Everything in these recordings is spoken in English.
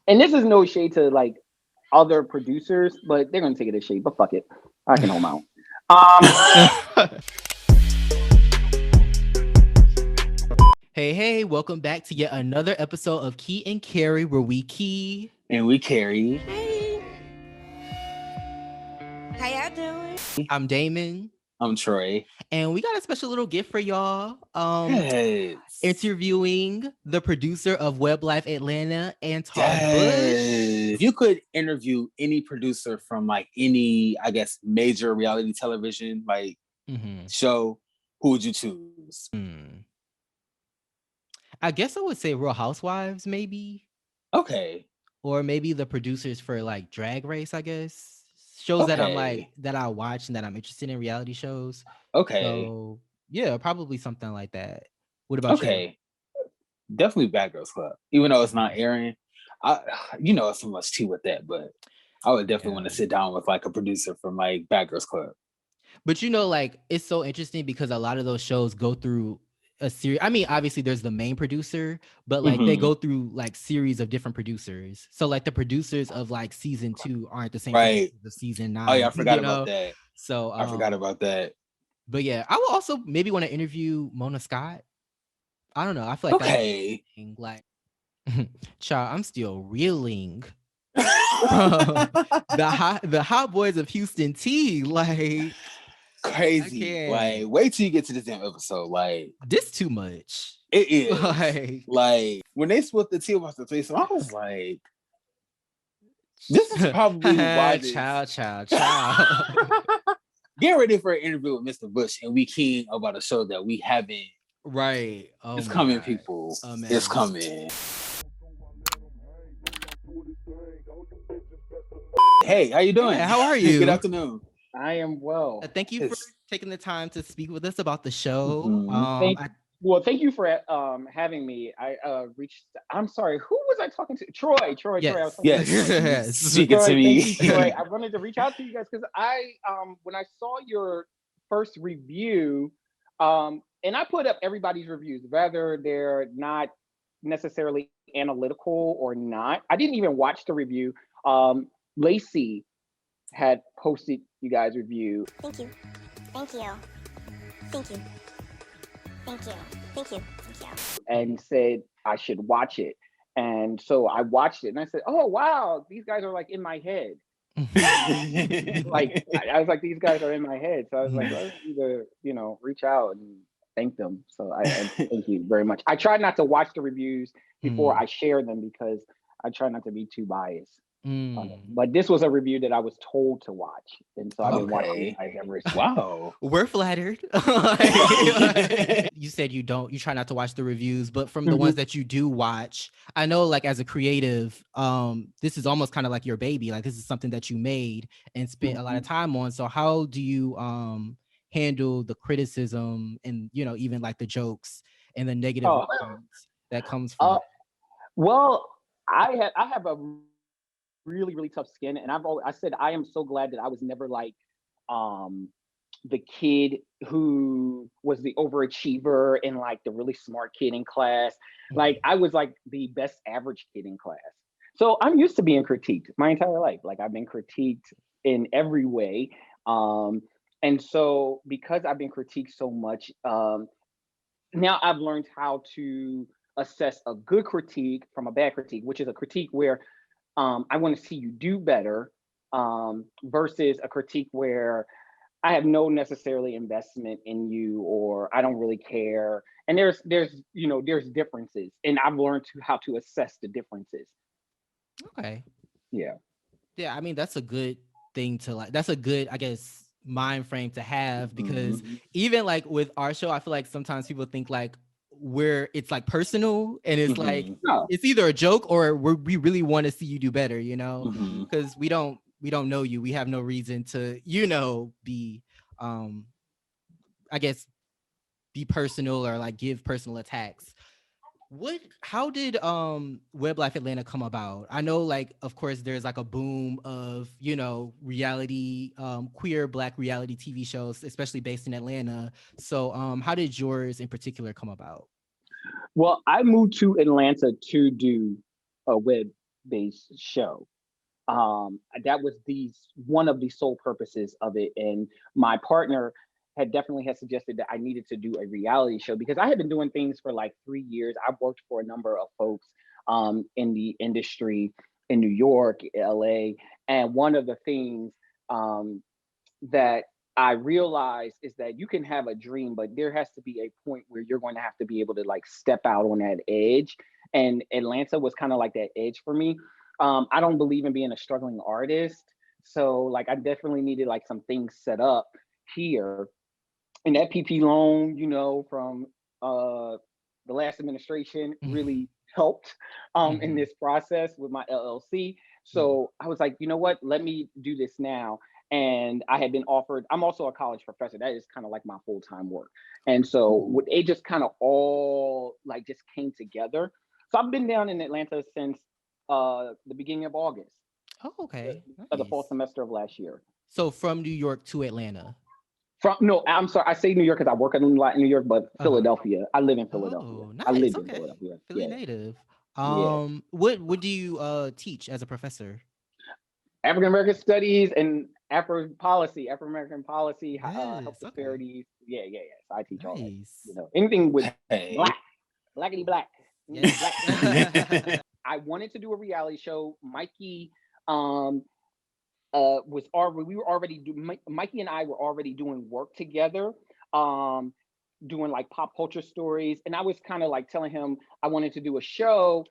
and this is no shade to like other producers, but they're gonna take it as shade. But fuck it, I can hold my own. Hey, welcome back to yet another episode of Key and Carry, where we key and we carry. Hey, how y'all doing? I'm Damon, I'm Troy. and we got a special little gift for y'all. Yes. Interviewing the producer of WebLYFE Atlanta, Antar Yes. If you could interview any producer from like any, I guess, major reality television like show, who would you choose? I guess I would say Real Housewives, maybe. Okay. Or maybe the producers for like Drag Race, I guess. Shows that I'm like, that I watch and that I'm interested in, reality shows. Okay. So yeah, probably something like that. What about you? Definitely Bad Girls Club. Even though it's not airing, it's so much tea with that, but I would definitely want to sit down with like a producer from like Bad Girls Club. But like it's so interesting because a lot of those shows go through a series. I mean, obviously there's the main producer, but like they go through like series of different producers. So like the producers of like season 2 aren't the same producers of season 9. Oh yeah, I forgot about that. So I forgot about that. But yeah, I will also maybe want to interview Mona Scott. I don't know. I feel like that's like child, I'm still reeling. the hot boys of Houston T, like crazy. Like, wait till you get to this damn episode. Like, this too much. It is. Like when they split the tea about the threesome, I was like, this is probably why this... Child. Get ready for an interview with Mr. Bush, and we keen about a show that we haven't. Right. Oh, it's coming, people. It's coming. Hey, how you doing? Yeah, how are you? Good afternoon. I am well. Thank you for taking the time to speak with us about the show. Thank you for having me. I'm sorry, who was I talking to? Troy. Yes. Speaking to me. Troy. I wanted to reach out to you guys because when I saw your first review, and I put up everybody's reviews, whether they're not necessarily analytical or not. I didn't even watch the review. Lacey had posted you guys' review. Thank you. And said I should watch it. And so I watched it and I said, oh, wow, these guys are like in my head. Like, I was like, these guys are in my head. So I was like, let's either, reach out and thank them. So I thank you very much. I try not to watch the reviews before I share them because I try not to be too biased. But this was a review that I was told to watch, and so I've been watching you guys ever since. Wow, we're flattered. You said you try not to watch the reviews, but from the ones that you do watch, I know like as a creative, this is almost kind of like your baby. Like this is something that you made and spent a lot of time on. So how do you handle the criticism and even like the jokes and the negative that comes from it? Well, I have a really, really tough skin, and I said I am so glad that I was never like the kid who was the overachiever and like the really smart kid in class. Like I was like the best average kid in class. So I'm used to being critiqued my entire life. Like I've been critiqued in every way. And so because I've been critiqued so much, now I've learned how to assess a good critique from a bad critique, which is a critique where I want to see you do better, versus a critique where I have no necessarily investment in you or I don't really care. And there's differences, and I've learned how to assess the differences. Okay. Yeah. Yeah, I mean that's a good thing to like. That's a good, I guess, mind frame to have because even like with our show, I feel like sometimes people think like it's like personal and it's like it's either a joke or we really want to see you do better, because we don't know you. We have no reason to be I guess be personal or like give personal attacks. How did WebLYFE Atlanta come about? I know like of course there's like a boom of reality queer Black reality TV shows, especially based in Atlanta. So how did yours in particular come about? Well, I moved to Atlanta to do a web based show. That was one of the sole purposes of it. And my partner had suggested that I needed to do a reality show because I had been doing things for like 3 years. I've worked for a number of folks in the industry in New York, LA. And one of the things that I realized is that you can have a dream, but there has to be a point where you're going to have to be able to like step out on that edge. And Atlanta was kind of like that edge for me. I don't believe in being a struggling artist. So like I definitely needed like some things set up here. And that PP loan, from the last administration really helped in this process with my LLC. So I was like, you know what, let me do this now. And I had been offered, I'm also a college professor. That is kind of like my full-time work. And so it just kind of all like just came together. So I've been down in Atlanta since the beginning of August. Oh, okay. Of the fall semester of last year. So from New York to Atlanta. No, I'm sorry. I say New York because I work a lot in New York, but Philadelphia. I live in Philadelphia. Oh, nice. I lived in Philadelphia. Philly native. What do you teach as a professor? African American Studies and Afro American policy, health disparities. Yeah. So I teach all that. Anything with blackity black. Yes. I wanted to do a reality show. Mikey Mikey and I were already doing work together, doing like pop culture stories. And I was kind of like telling him I wanted to do a show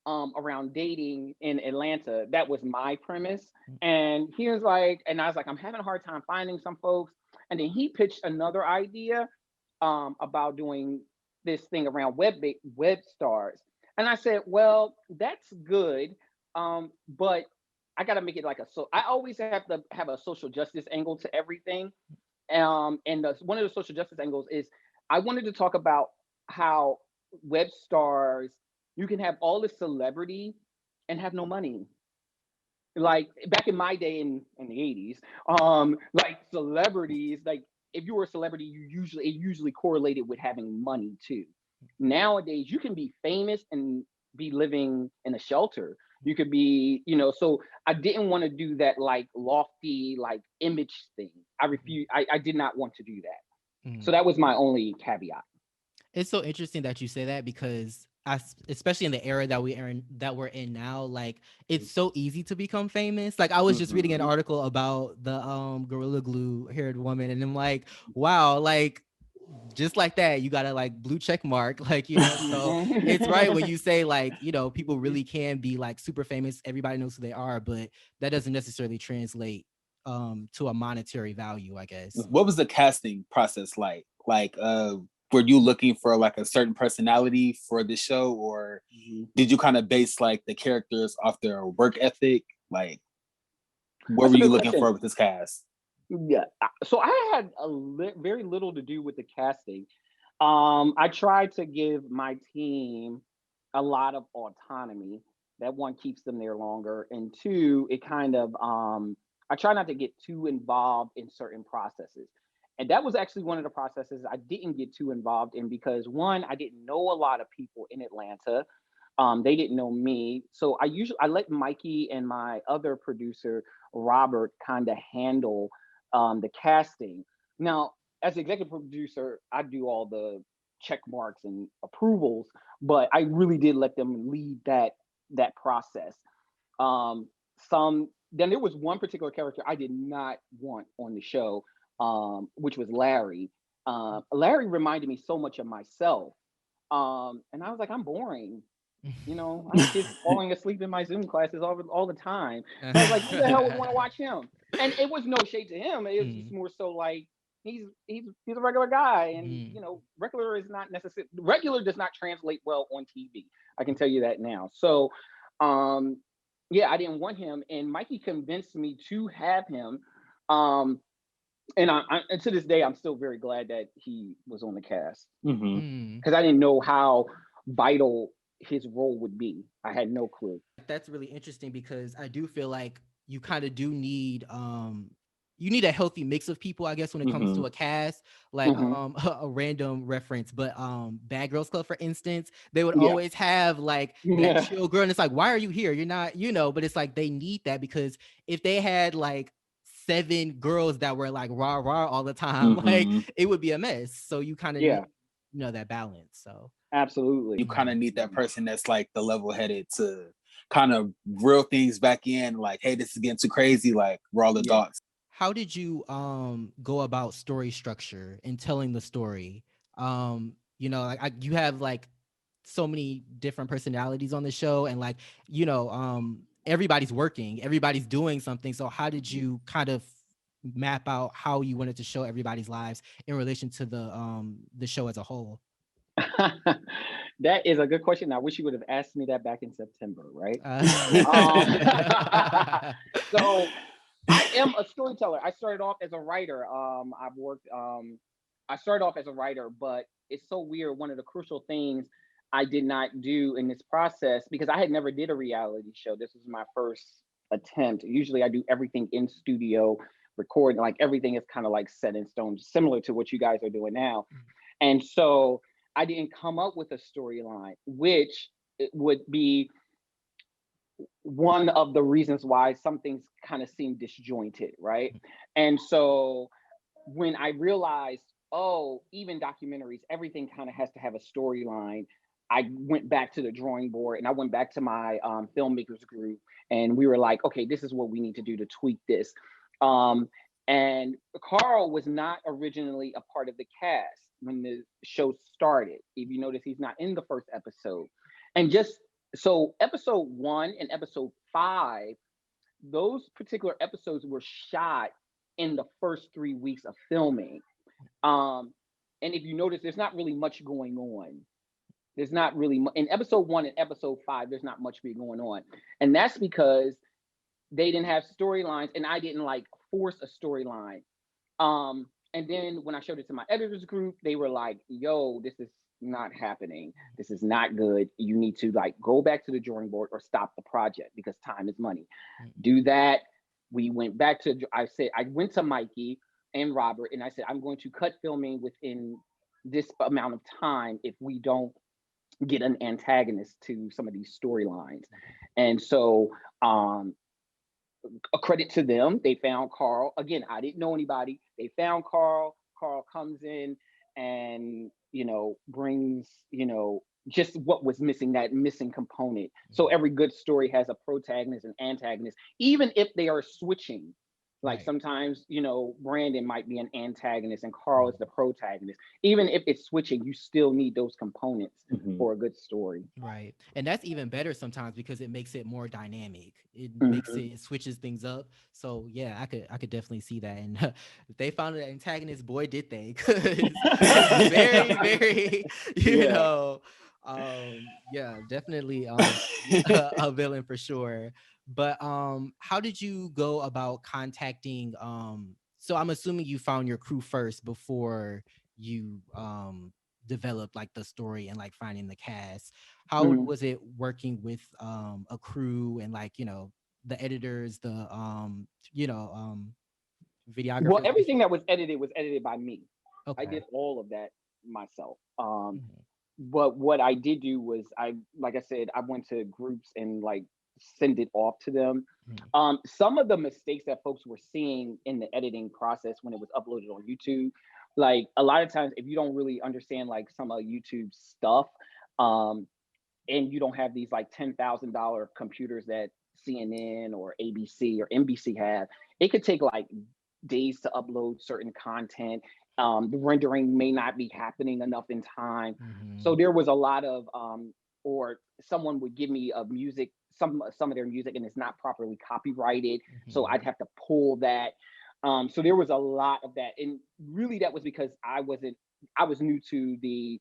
around dating in Atlanta. That was my premise. And he was like, and I was like, I'm having a hard time finding some folks. And then he pitched another idea about doing this thing around web stars. And I said, well, that's good. But I got to make it like I always have to have a social justice angle to everything. And one of the social justice angles is I wanted to talk about how web stars, you can have all this celebrity and have no money. Like back in my day in the 80s, like celebrities, like if you were a celebrity, it usually correlated with having money too. Nowadays, you can be famous and be living in a shelter. You could be, so I didn't want to do that like lofty, like image thing. I refuse. I did not want to do that. So that was my only caveat. It's so interesting that you say that because especially in the era that we're in now, like it's so easy to become famous. Like I was just reading an article about the Gorilla Glue haired woman, and I'm like, wow, like just like that, you got a like blue check mark, like, so it's right when you say like, people really can be like super famous. Everybody knows who they are, but that doesn't necessarily translate to a monetary value, I guess. What was the casting process like? Like, were you looking for like a certain personality for the show, or did you kind of base like the characters off their work ethic? Like, what were you looking for with this cast? Yeah, so I had very little to do with the casting. I tried to give my team a lot of autonomy. That one keeps them there longer, and two, it kind of I try not to get too involved in certain processes. And that was actually one of the processes I didn't get too involved in because one, I didn't know a lot of people in Atlanta. They didn't know me. So I let Mikey and my other producer, Robert, kind of handle the casting. Now, as executive producer, I do all the check marks and approvals, but I really did let them lead that process. Then there was one particular character I did not want on the show, which was Larry. Larry reminded me so much of myself. And I was like, I'm boring. I'm just falling asleep in my Zoom classes all the time. So I was like, who the hell would want to watch him? And it was no shade to him. It was just more so like he's a regular guy, and regular does not translate well on TV. I can tell you that now. So, yeah, I didn't want him, and Mikey convinced me to have him. And and to this day, I'm still very glad that he was on the cast because I didn't know how vital his role would be. I had no clue. That's really interesting because I do feel like you kind of do need you need a healthy mix of people, I guess, when it comes to a cast. Like a random reference, but Bad Girls Club, for instance, they would always have like that chill girl, and it's like, why are you here? You're not, but it's like they need that, because if they had like 7 girls that were like rah rah all the time, like it would be a mess. So you kind of need, that balance. So absolutely, you kind of need that person that's like the level headed to kind of reel things back in. Like, hey, this is getting too crazy. Like, we're all adults. How did you go about story structure and telling the story? Like you have like so many different personalities on the show, and like, everybody's working, everybody's doing something. So how did you kind of map out how you wanted to show everybody's lives in relation to the show as a whole? That is a good question. I wish you would have asked me that back in September, right? So I am a storyteller. I started off as a writer. I started off as a writer, but it's so weird. One of the crucial things I did not do in this process, because I had never did a reality show. This was my first attempt. Usually I do everything in studio, recording, like everything is kind of like set in stone, similar to what you guys are doing now. And so I didn't come up with a storyline, which would be one of the reasons why some things kind of seem disjointed, right? And so when I realized, oh, even documentaries, everything kind of has to have a storyline, I went back to the drawing board, and I went back to my filmmakers group, and we were like, okay, this is what we need to do to tweak this. And Carl was not originally a part of the cast when the show started. If you notice, he's not in the first episode. And just so episode 1 and episode 5, those particular episodes were shot in the first 3 weeks of filming. And if you notice, there's not really much going on. There's not really in episode 1 and episode 5, there's not much going on. And that's because they didn't have storylines, and I didn't like force a storyline. And then when I showed it to my editors group, they were like, yo, this is not happening. This is not good. You need to like go back to the drawing board or stop the project, because time is money. Do that. We went back to, I went to Mikey and Robert, and I said, I'm going to cut filming within this amount of time if we don't get an antagonist to some of these storylines. And so a credit to them, they found Carl. Again, I didn't know anybody. They found Carl. Carl comes in and, brings, just what was missing, that missing component. So every good story has a protagonist and antagonist, even if they are switching. Like sometimes, Brandon might be an antagonist and Carl is the protagonist. Even if it's switching, you still need those components for a good story. Right. And that's even better sometimes, because it makes it more dynamic. It switches things up. So yeah, I could definitely see that. And if they found an antagonist, boy, did they. 'Cause it's very, very, definitely a villain for sure. But how did you go about contacting so I'm assuming you found your crew first before you developed like the story and like finding the cast. How was it working with a crew and like, the editors, the videographers? Well, everything that was edited by me. Okay. I did all of that myself. But what I did do was like I said, I went to groups and like send it off to them. Some of the mistakes that folks were seeing in the editing process when it was uploaded on YouTube, like a lot of times if you don't really understand like some of YouTube stuff, and you don't have these like $10,000 computers that CNN or ABC or NBC have, it could take like days to upload certain content. The rendering may not be happening enough in time. So there was a lot of or someone would give me a music, some of their music, and it's not properly copyrighted. So I'd have to pull that. So there was a lot of that. And really that was because I was new to the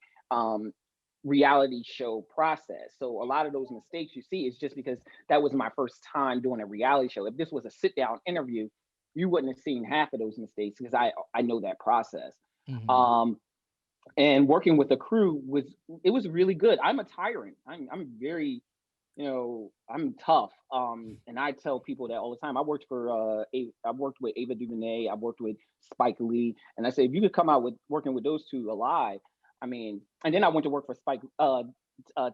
reality show process. So a lot of those mistakes you see is just because that was my first time doing a reality show. If this was a sit down interview, you wouldn't have seen half of those mistakes because I know that process. And working with a crew was really good. I'm a tyrant. I'm very I'm tough. And I tell people that all the time. I worked with Ava DuVernay, I worked with Spike Lee, and I say if you could come out with working with those two alive, I mean, and then I went to work for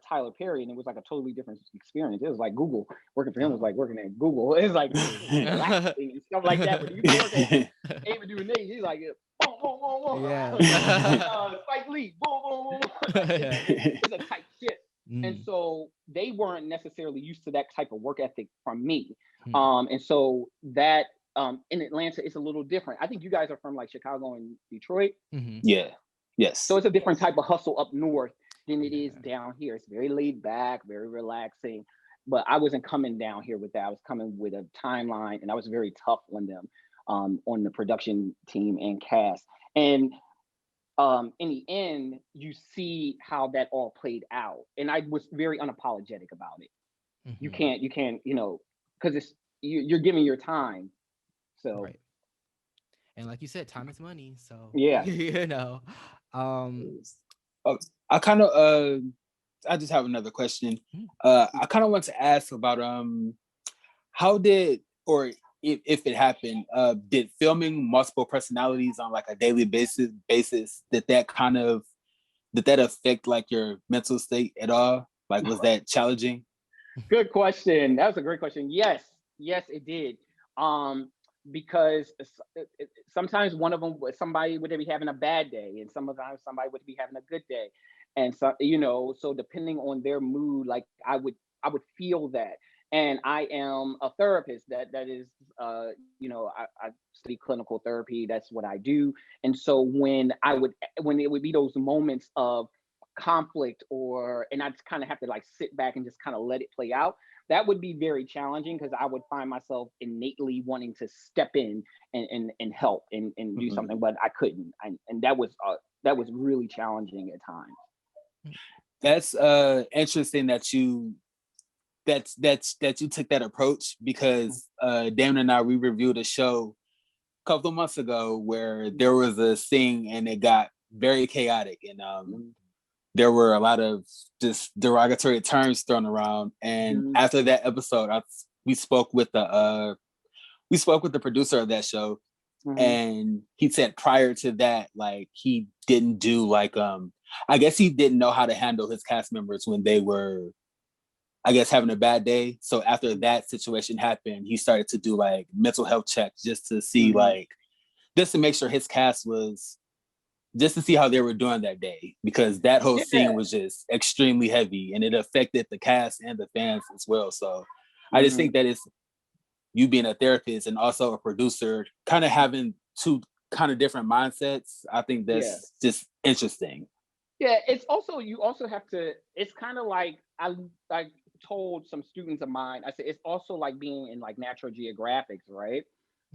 Tyler Perry, and it was like a totally different experience. It was like Google. Working for him was Oh. like working at Google. It's like relaxing and stuff like that. But you work at Ava DuVernay, he's like boom, boom, boom, boom. Yeah. Spike Lee, boom, boom, boom. Like Yeah. it's a tight shit. And Mm. so they weren't necessarily used to that type of work ethic from me. Mm. And so that in Atlanta it's a little different. I think you guys are from like Chicago and Detroit. Mm-hmm. Yeah. So Yes. it's a different type of hustle up north than it is Yeah. down here. It's very laid back, very relaxing. But I wasn't coming down here with that. I was coming with a timeline, and I was very tough on them, on the production team and cast. And in the end, you see how that all played out, and I was very unapologetic about it. Mm-hmm. You can't, because you're giving your time. So Right. And like you said, time is money. So yeah. you know. Um Oh, I kind of I just have another question. mm, I kind of want to ask about how did, or if it happened, did filming multiple personalities on like a daily basis did that affect like your mental state at all? Like, was that challenging? Good question. That was a great question. Yes, yes, it did. Um, because sometimes one of them, somebody would be having a bad day, and sometimes somebody would be having a good day, and so so depending on their mood, like I would feel that. And I am a therapist. That is, I study clinical therapy. That's what I do. And so when it would be those moments of conflict, and I just kind of have to like sit back and just kind of let it play out, that would be very challenging because I would find myself innately wanting to step in and help and do Mhm. something, but I couldn't. And that was really challenging at times. That's interesting that that you took that approach, because Damon and I, we reviewed a show a couple of months ago where there was a scene and it got very chaotic, and there were a lot of just derogatory terms thrown around. And Mhm. after that episode, we spoke with the producer of that show, Mhm. and he said prior to that, like he didn't do like I guess he didn't know how to handle his cast members when they were, I guess, having a bad day. So after that situation happened, he started to do like mental health checks just to see Mhm. like, just to make sure his cast was, just to see how they were doing that day, because that whole scene Yeah. was just extremely heavy and it affected the cast and the fans as well. So I just Mhm. think that it's you being a therapist and also a producer, kind of having two kind of different mindsets. I think Yeah. that's just interesting. Yeah, it's also you also have to. It's kind of like I told some students of mine. I said it's also like being in like Natural Geographics, right?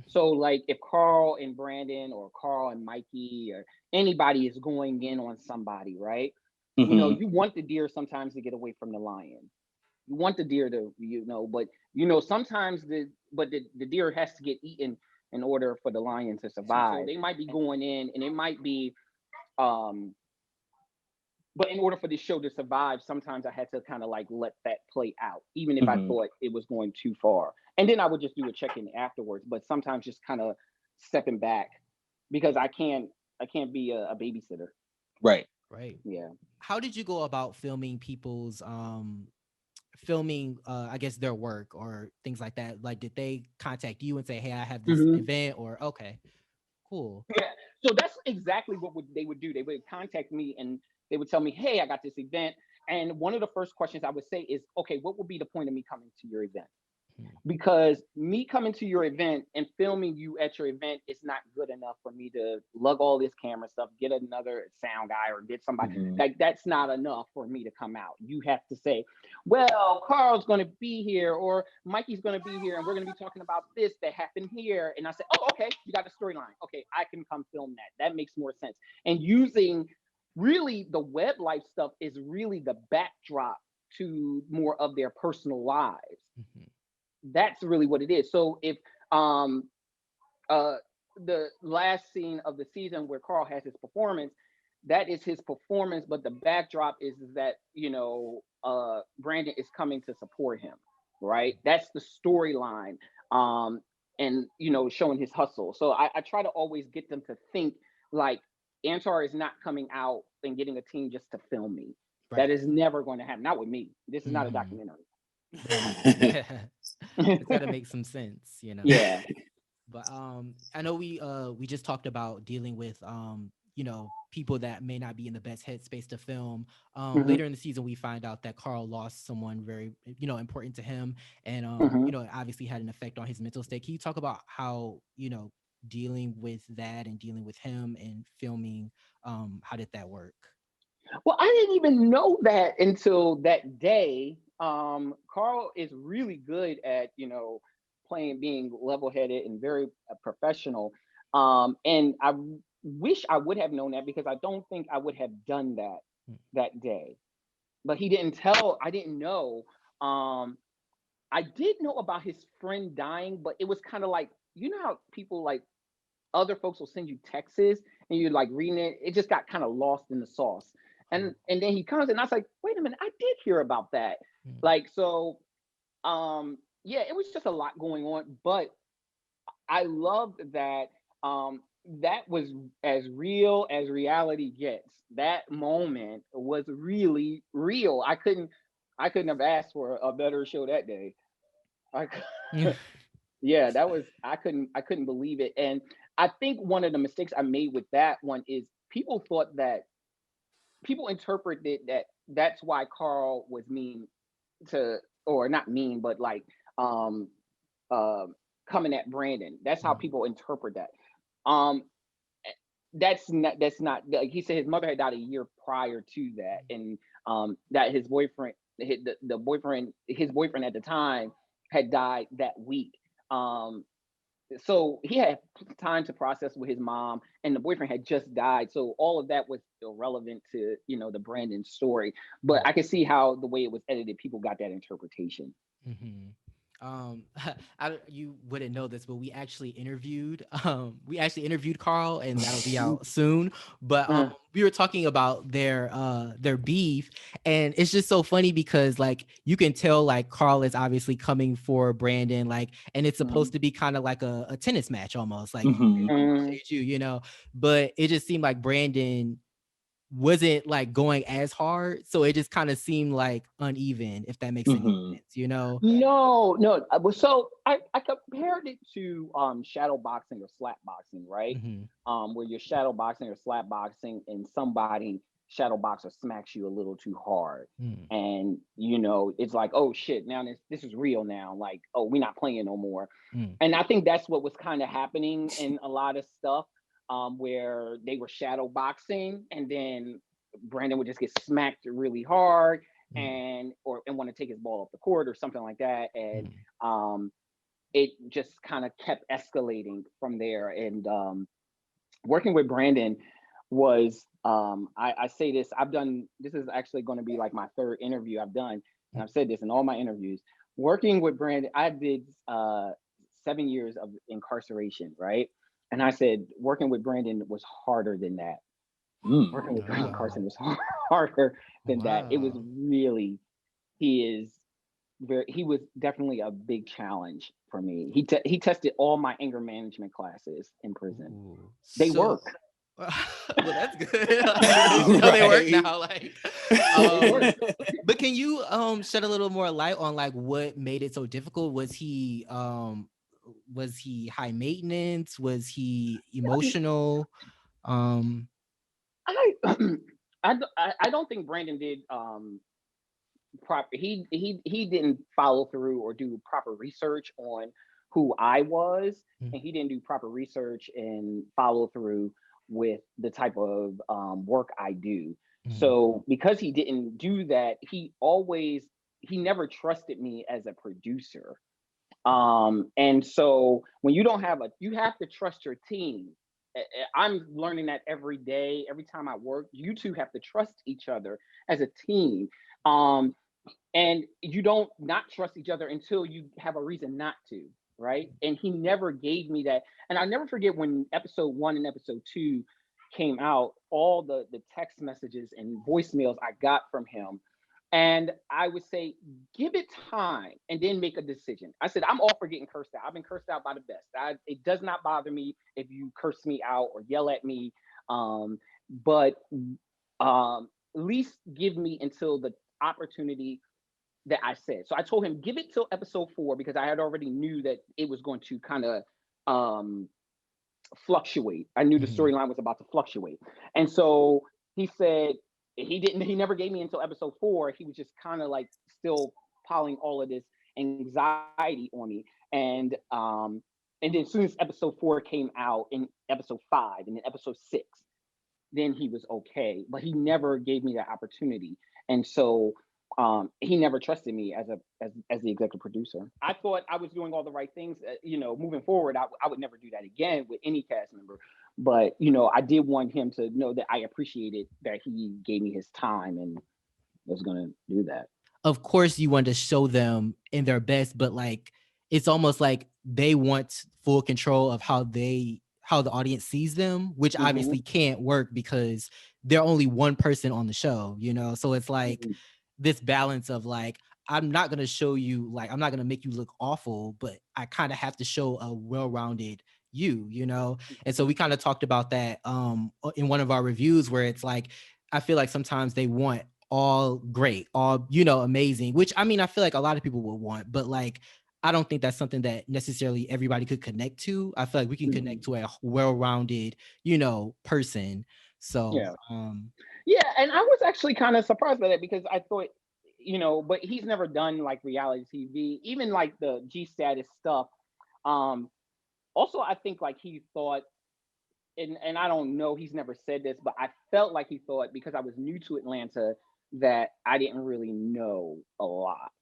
So like if Carl and Brandon or Carl and Mikey or anybody is going in on somebody, right? Hmm. You want the deer sometimes to get away from the lion. You want the deer to, but sometimes the deer has to get eaten in order for the lion to survive. So they might be going in, and it might be um but in order for this show to survive, sometimes I had to kind of like let that play out, even if I Hmm. thought it was going too far. And then I would just do a check-in afterwards. But sometimes just kind of stepping back because I can't be a babysitter. Right. right. Yeah. How did you go about filming people's filming I guess their work or things like that? Like did they contact you and say, "Hey, I have this Hmm. event," or okay, cool. Yeah. So that's exactly what they would do. They would contact me and they would tell me, "Hey, I got this event." And one of the first questions I would say is, "Okay, what would be the point of me coming to your event?" Hmm. Because me coming to your event and filming you at your event is not good enough for me to lug all this camera stuff, get another sound guy or get somebody. Hmm. Like that's not enough for me to come out. You have to say, well, Carl's going to be here or Mikey's going to be here and we're going to be talking about this that happened here. And I say, oh, okay, you got the storyline. Okay, I can come film that. That makes more sense. And using really the web life stuff is really the backdrop to more of their personal lives. Mhm. That's really what it is. So if um uh the last scene of the season where Carl has his performance, that is his performance, but the backdrop is that Brandon is coming to support him, right? That's the storyline. And showing his hustle. So I try to always get them to think like Antar is not coming out and getting a team just to film me. That Right. is never going to happen. Not with me. This is not a Mhm. documentary. Right. It's got to make some sense, you know. Yeah. But I know we just talked about dealing with people that may not be in the best headspace to film. Hmm. Later in the season, we find out that Carl lost someone very important to him, and Hmm. it obviously had an effect on his mental state. Can you talk about how dealing with that and dealing with him and filming? How did that work? Well, I didn't even know that until that day. Carl is really good at, playing, being level-headed and very professional. And I wish I would have known that because I don't think I would have done that Mm. that day. But he didn't tell. I didn't know. Um, I did know about his friend dying, but it was kind of like, how people like other folks will send you texts and you're like reading it. It just got kind of lost in the sauce. And then he comes and I was like, wait a minute, I did hear about that. Mm. Like, so yeah, it was just a lot going on. But I loved that that was as real as reality gets. That moment was really real. I couldn't have asked for a better show that day. I Yeah, that was I couldn't believe it. And I think one of the mistakes I made with that one is people interpreted that that's why Carl was mean to, or not mean, but like um uh coming at Brandon. That's how Mm. people interpret that. Um that's not like he said his mother had died a year prior to that, and that his boyfriend the boyfriend his boyfriend at the time had died that week. Um so he had time to process with his mom, and the boyfriend had just died, so all of that was irrelevant to the Brandon story. But Right. I could see how the way it was edited, people got that interpretation. Hmm. You wouldn't know this, but we actually interviewed Carl, and that'll be out soon. But Uh, we were talking about their beef, and it's just so funny because like you can tell like Carl is obviously coming for Brandon, like, and it's mhm, supposed to be kind of like a tennis match almost, like Mhm. I'm gonna mhm. say it's you, but it just seemed like Brandon wasn't like going as hard, so it just kind of seemed like uneven, if that makes any Mhm. sense. No, no. So I compared it to shadow boxing or slap boxing, right? Mhm. Where you're shadow boxing or slap boxing and somebody shadow box or smacks you a little too hard. Mm. And it's like, oh shit, now this is real now. Like, oh, we're not playing no more. Mm. And I think that's what was kind of happening in a lot of stuff, where they were shadow boxing and then Brandon would just get smacked really hard Mm. and want to take his ball off the court or something like that. And Mm. um, it just kind of kept escalating from there. And working with Brandon was, I say this, this is actually going to be like my third interview I've done. And I've said this in all my interviews. Working with Brandon, I did 7 years of incarceration, right? And I said, working with Brandon was harder than that. Mm. Working with Brandon Oh, Carson was harder than that. It was wow. really, he is he was definitely a big challenge for me. He tested all my anger management classes in prison. Ooh. They So, work. well, that's good. Like, at least you know they work Right. now. Like, They work. um, but can you shed a little more light on like what made it so difficult? Was he high maintenance? Was he emotional? Um, I I don't think Brandon did proper. He didn't follow through or do proper research on who I was, mm, and he didn't do proper research and follow through with the type of work I do. mm, So because he didn't do that, he never trusted me as a producer. And so when you don't have you have to trust your team. I'm learning that every day, every time I work. You two have to trust each other as a team. Um, and you don't not trust each other until you have a reason not to, right? And he never gave me that. And I never forget when episode 1 and episode 2 came out, all the text messages and voicemails I got from him. And I would say, give it time and then make a decision. I said, I'm all for getting cursed out. I've been cursed out by the best. It does not bother me if you curse me out or yell at me. But at least give me until the opportunity that I said. So I told him, give it till episode 4, because I had already knew that it was going to kind of um, fluctuate. I knew the storyline was about to fluctuate. And so he said he never gave me until episode 4. He was just kind of like still piling all of this anxiety on me. And then as soon as episode 4 came out, in episode 5 and then episode 6, then he was okay. But he never gave me that opportunity. And so he never trusted me as the executive producer. I thought I was doing all the right things. Moving forward, I would never do that again with any cast member. But I did want him to know that I appreciated that he gave me his time and was going to do that. Of course, you want to show them in their best, but like it's almost like they want full control of how the audience sees them, which obviously can't work because they're only one person on the show, So it's like this balance of like, I'm not going to show you, like, I'm not going to make you look awful, but I kind of have to show a well-rounded you. And so we kind of talked about that in one of our reviews, where it's like, I feel like sometimes they want all great, all, amazing, which I mean, I feel like a lot of people will want, but like, I don't think that's something that necessarily everybody could connect to. I feel like we can connect to a well-rounded, person. So, yeah. And I was actually kind of surprised by that, because I thought, but he's never done like reality TV, even like the G status stuff. Also, I think like he thought, and I don't know, he's never said this, but I felt like he thought, because I was new to Atlanta, that I didn't really know a lot.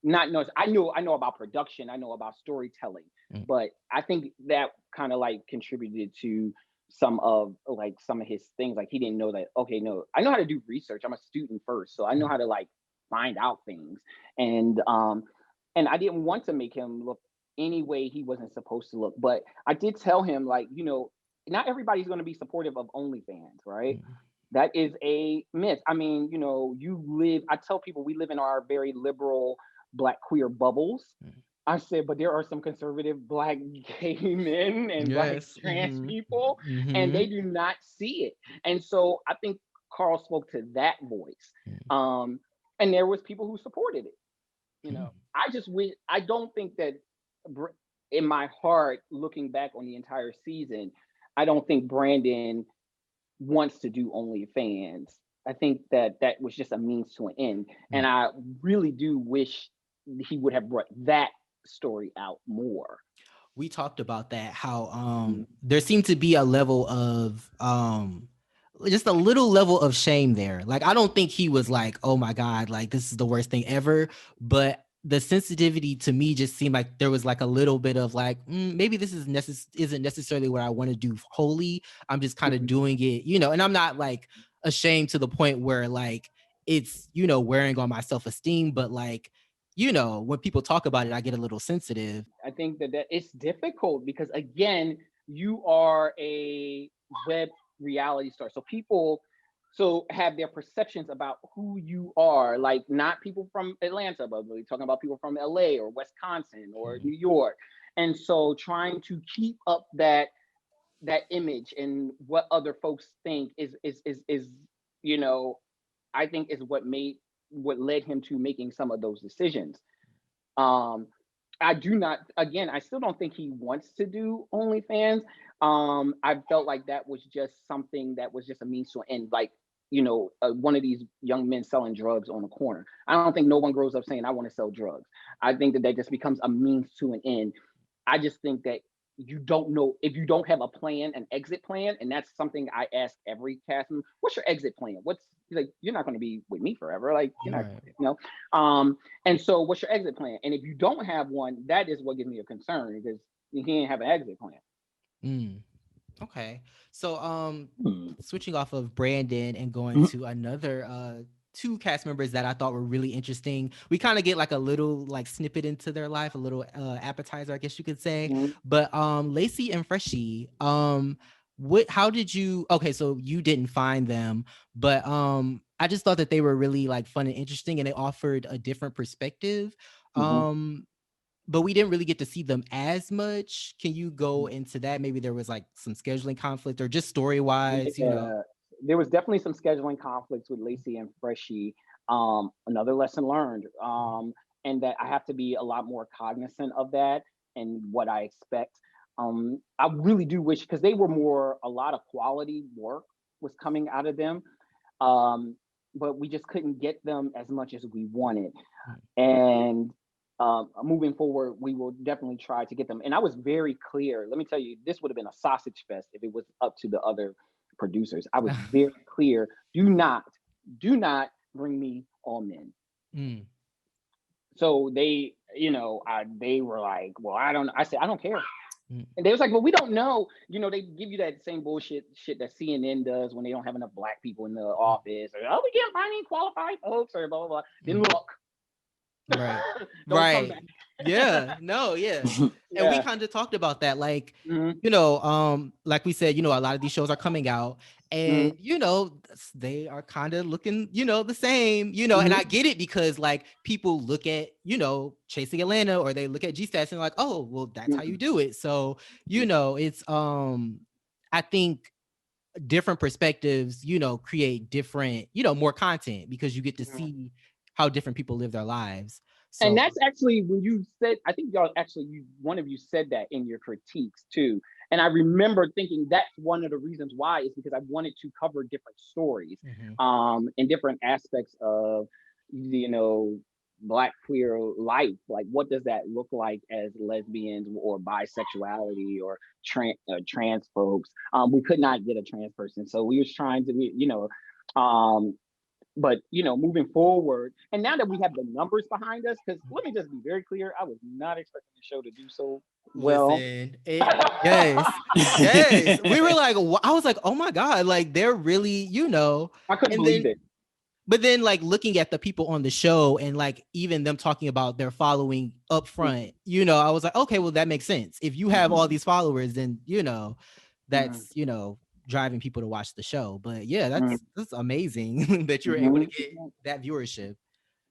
Not know, I know about production, I know about storytelling, but I think that kind of like contributed to some of his things. Like he didn't know that, okay, no, I know how to do research. I'm a student first, so I know how to like find out things. And I didn't want to make him look any way he wasn't supposed to look. But I did tell him, like, not everybody's going to be supportive of OnlyFans, right? That is a myth. I mean, I tell people we live in our very liberal Black queer bubbles. I said, but there are some conservative Black gay men and Black trans people, and they do not see it. And so I think Carl spoke to that voice. And there was people who supported it. I don't think that, in my heart, looking back on the entire season, I don't think Brandon wants to do OnlyFans. I think that was just a means to an end. And I really do wish he would have brought that story out more. We talked about that, how there seemed to be a level of just a little level of shame there. Like, I don't think he was like, oh my God, like this is the worst thing ever. But the sensitivity to me just seemed like there was like a little bit of like, maybe this isn't necessarily what I want to do wholly. I'm just kind of doing it, and I'm not like ashamed to the point where like it's, wearing on my self-esteem, but like, when people talk about it, I get a little sensitive. I think that it's difficult because, again, you are a web reality star. So people have their perceptions about who you are, like not people from Atlanta, but we're talking about people from LA or Wisconsin or New York. And so trying to keep up that image and what other folks think is I think is what led him to making some of those decisions. I still don't think he wants to do OnlyFans. I felt like that was just something that was just a means to an end, like, one of these young men selling drugs on the corner. I don't think no one grows up saying, I want to sell drugs. I think that just becomes a means to an end. I just think that you don't know, if you don't have a plan, an exit plan, and that's something I ask every cast member, what's your exit plan? You're not going to be with me forever. Like, you're not, and so what's your exit plan? And if you don't have one, that is what gives me a concern, because you can't have an exit plan. Okay. So switching off of Brandon and going to another two cast members that I thought were really interesting. We kind of get like a little like snippet into their life, a little appetizer, I guess you could say. But Lacey and Freshie, how did you, okay, so you didn't find them, but I just thought that they were really like fun and interesting, and they offered a different perspective. But we didn't really get to see them as much. Can you go into that? Maybe there was like some scheduling conflict or just story wise, you know? There was definitely some scheduling conflicts with Lacey and Freshie. Another lesson learned, and that I have to be a lot more cognizant of that and what I expect. I really do wish, because they were a lot of quality work was coming out of them, but we just couldn't get them as much as we wanted. And moving forward, we will definitely try to get them. And I was very clear. Let me tell you, this would have been a sausage fest if it was up to the other producers. I was very clear. Do not bring me all men. So they, they were like, well, I said, I don't care. And they was like, well, we don't know. They give you that same bullshit shit that CNN does when they don't have enough black people in the office, or, oh, we can't find any qualified folks, or blah, blah, blah. Then look. Right. Right. Yeah. No, yeah. And we kind of talked about that. Like, like we said, a lot of these shows are coming out, and they are kind of looking, the same, and I get it, because like people look at, Chasing Atlanta, or they look at G-Stats and like, oh, well, that's how you do it. So, it's I think different perspectives, create different, more content, because you get to see how different people live their lives. So, and that's actually when you said, I think one of you said that in your critiques too. And I remember thinking that's one of the reasons why, is because I wanted to cover different stories, and different aspects of, Black queer life. Like, what does that look like as lesbians, or bisexuality, or trans folks? We could not get a trans person, so we was trying to, but moving forward, and now that we have the numbers behind us, because let me just be very clear, I was not expecting the show to do so well. Listen, yes, we were like, I was like, oh my god, like they're really, I couldn't believe it. But then, like, looking at the people on the show, and like even them talking about their following up front, I was like, okay, well, that makes sense. If you have all these followers, then that's driving people to watch the show. But yeah, that's amazing that you're able to get that viewership.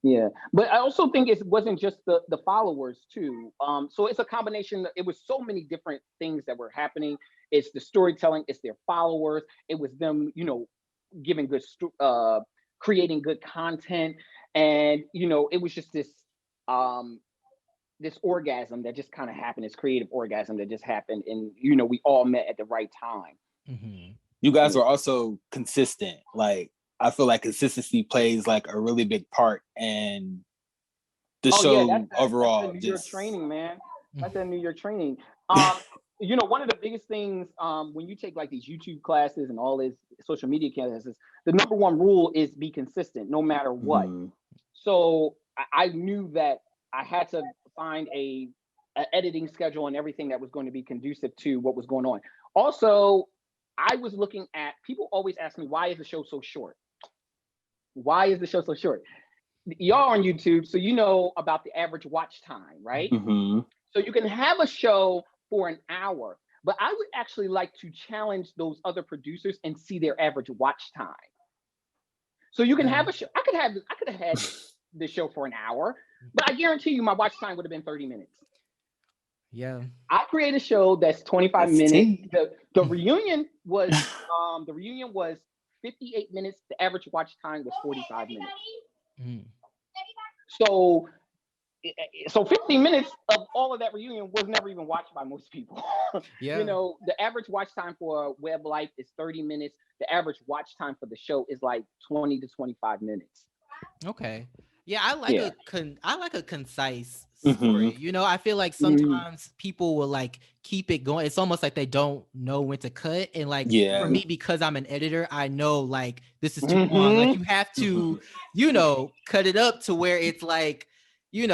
Yeah, but I also think it wasn't just the followers too. So it's a combination. It was so many different things that were happening. It's the storytelling. It's their followers. It was them, giving good, creating good content, and it was just this this orgasm that just kind of happened. This creative orgasm that just happened, and we all met at the right time. You guys were also consistent. Like, I feel like consistency plays like a really big part in the show overall. That's New York training, man. That's that New York training. One of the biggest things, when you take like these YouTube classes and all these social media classes, the number one rule is be consistent no matter what. So I knew that I had to find a editing schedule and everything that was going to be conducive to what was going on. Also, I was looking at, people always ask me, why is the show so short? Why is the show so short? Y'all on YouTube, so you know about the average watch time, right? So you can have a show for an hour, but I would actually like to challenge those other producers and see their average watch time. So you can have a show. I could have had the show for an hour, but I guarantee you my watch time would have been 30 minutes. Yeah. I create a show that's 25 minutes. The reunion was 58 minutes. The average watch time was 45 minutes. So 15 minutes of all of that reunion was never even watched by most people. The average watch time for WebLYFE is 30 minutes. The average watch time for the show is like 20 to 25 minutes. Okay. Yeah, I like a concise story. I feel like sometimes people will like keep it going. It's almost like they don't know when to cut. And like for me, because I'm an editor, I know like this is too long. Like you have to, cut it up to where it's like, Okay,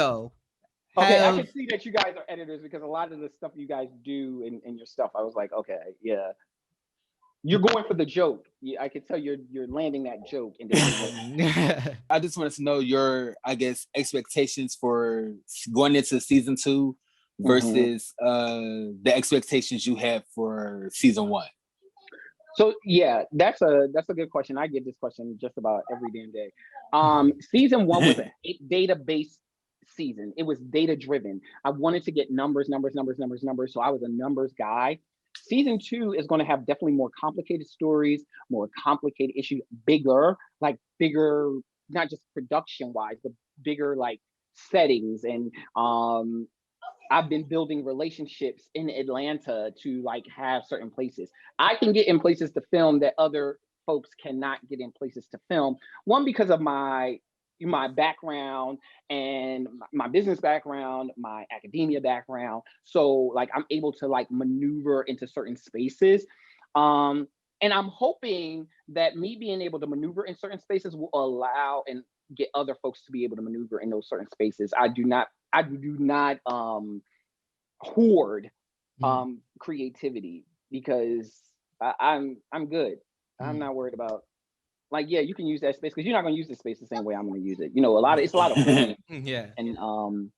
I can see that you guys are editors, because a lot of the stuff you guys do in your stuff, I was like, okay, yeah. You're going for the joke. I can tell you're landing that joke. I just wanted to know your, I guess, expectations for going into season 2 versus the expectations you had for season 1. So yeah, that's a good question. I get this question just about every damn day. Season one was a data-based season. It was data-driven. I wanted to get numbers, numbers, numbers, numbers, numbers. So I was a numbers guy. Season two is going to have definitely more complicated stories, more complicated issues, bigger, not just production-wise, but bigger like settings and I've been building relationships in Atlanta to like have certain places. I can get in places to film that other folks cannot get in places to film. One, because of my background and my business background, my academia background. So like I'm able to like maneuver into certain spaces. And I'm hoping that me being able to maneuver in certain spaces will allow and get other folks to be able to maneuver in those certain spaces. I do not hoard creativity because I'm good. I'm not worried about like yeah, you can use that space because you're not going to use the space the same way I'm going to use it. It's a lot of hoarding Yeah. and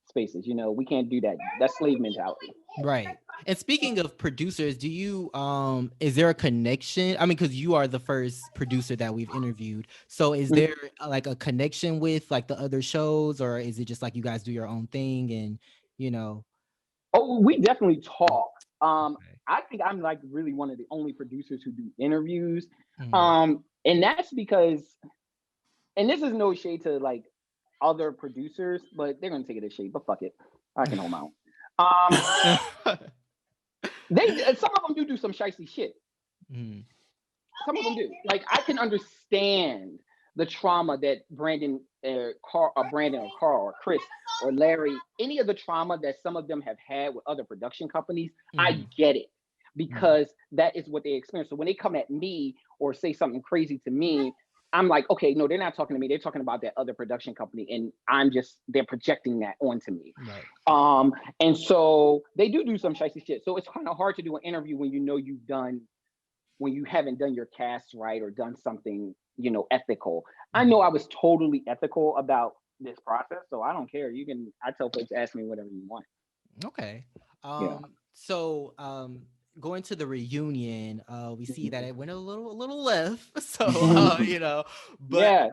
spaces. We can't do that. That's slave mentality. Right. And speaking of producers, do you is there a connection? I mean, because you are the first producer that we've interviewed. So is there like a connection with like the other shows, or is it just like you guys do your own thing and you know? Oh, we definitely talk. Okay. I think I'm like really one of the only producers who do interviews. Mhm. And that's because, and this is no shade to like other producers, but they're gonna take it as shade. But fuck it, I can hold my own. Some of them do some shicey shit. Mhm. Some of them do. Like I can understand the trauma that Brandon or Carl or Chris or Larry, any of the trauma that some of them have had with other production companies. I get it because that is what they experience. So when they come at me or say something crazy to me, I'm like, okay, no, they're not talking to me. They're talking about that other production company, and they're projecting that onto me. Right. And so they do some shicey shit. So it's kind of hard to do an interview when when you haven't done your cast right or done something, ethical. I know I was totally ethical about this process, so I don't care. I tell folks, ask me whatever you want. Okay. Yeah. So going to the reunion, we see that it went a little left. So but Yeah.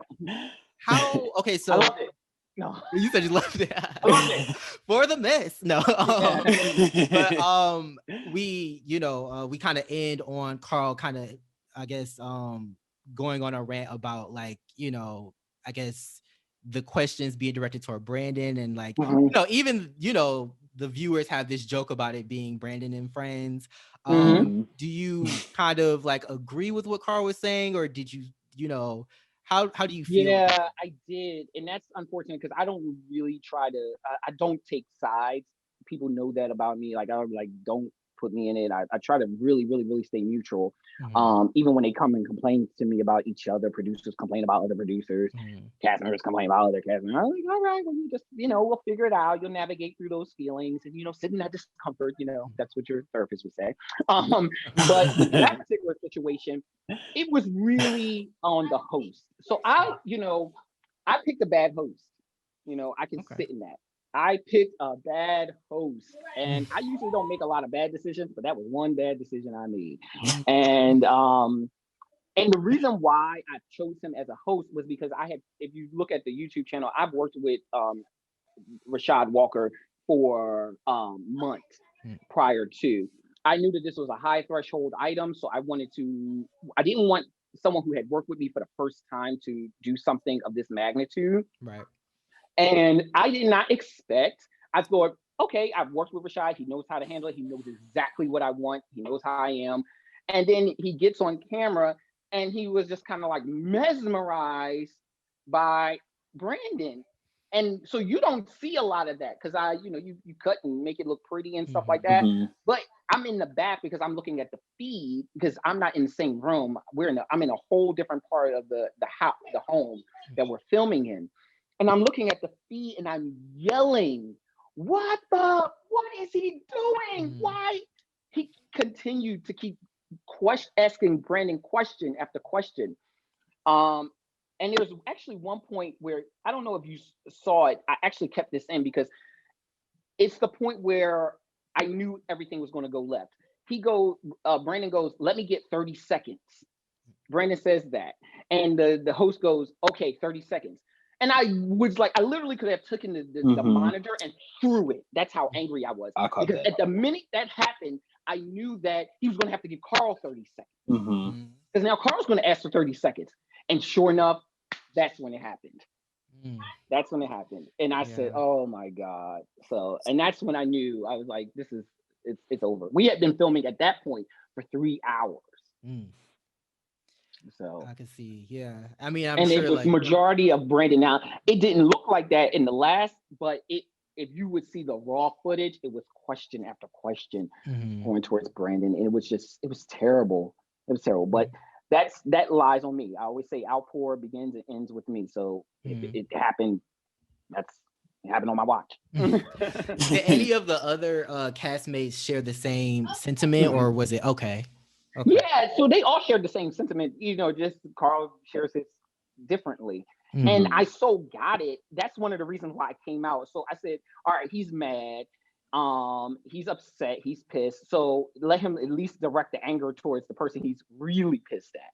how okay, I so loved it. No, you said you loved it I loved it. for the mess. No. Yeah. But we kind of end on Carl kind of, I guess, going on a rant about like, I guess the questions being directed toward Brandon and like, even, the viewers have this joke about it being Brandon and friends. Do you kind of like agree with what Carl was saying, or did how do you feel about Yeah, I did, and that's unfortunate because I don't really try to. I don't take sides. People know that about me. Like I'm like, don't put me in it. I try to really, really, really stay neutral. Even when they come and complain to me about each other, producers complain about other producers, cast members complain about other cast members. I'm like, all right, well, you just, we'll figure it out. You'll navigate through those feelings, and sit in that discomfort. That's what your therapist would say. But with that particular situation, it was really on the host. So I picked a bad host. I can Okay. sit in that. I picked a bad host, and I usually don't make a lot of bad decisions, but that was one bad decision I made. And the reason why I chose him as a host was because if you look at the YouTube channel, I've worked with Rashad Walker for months prior to. I knew that this was a high threshold item, so I didn't want someone who had worked with me for the first time to do something of this magnitude. Right. And I did not expect, I thought, okay, I've worked with Rashad. He knows how to handle it. He knows exactly what I want. He knows how I am. And then he gets on camera and he was just kind of like mesmerized by Brandon. And so you don't see a lot of that because you cut and make it look pretty and stuff like that. But I'm in the back because I'm looking at the feed because I'm not in the same room. I'm in a whole different part of the house, the home that we're filming in. And I'm looking at the feed and I'm yelling, what is he doing? Why? He continued to keep asking Brandon question after question. And there was actually one point where, I don't know if you saw it, I actually kept this in because it's the point where I knew everything was going to go left. Brandon goes, let me get 30 seconds. Brandon says that. And the host goes, okay, 30 seconds. And I was like, I literally could have taken the monitor and threw it. That's how angry I was. Because at the minute that happened, I knew that he was going to have to give Carl 30 seconds. Because now Carl's going to ask for 30 seconds. And sure enough, that's when it happened. That's when it happened. And I said, oh my God. So, and that's when I knew. I was like, it's over. We had been filming at that point for 3 hours. So I can see, I mean, I'm and sure it was like majority of Brandon. Now, it didn't look like that in the last, but if you would see the raw footage, it was question after question going towards Brandon. And it was terrible. It was terrible. But that lies on me. I always say OUTPour begins and ends with me. So if it happened, it happened on my watch. Did any of the other castmates share the same sentiment, or was it okay? Yeah, so they all shared the same sentiment, just Carl shares it differently. And I so got it. That's one of the reasons why I came out. So I said, all right, he's mad. He's upset. He's pissed. So let him at least direct the anger towards the person he's really pissed at.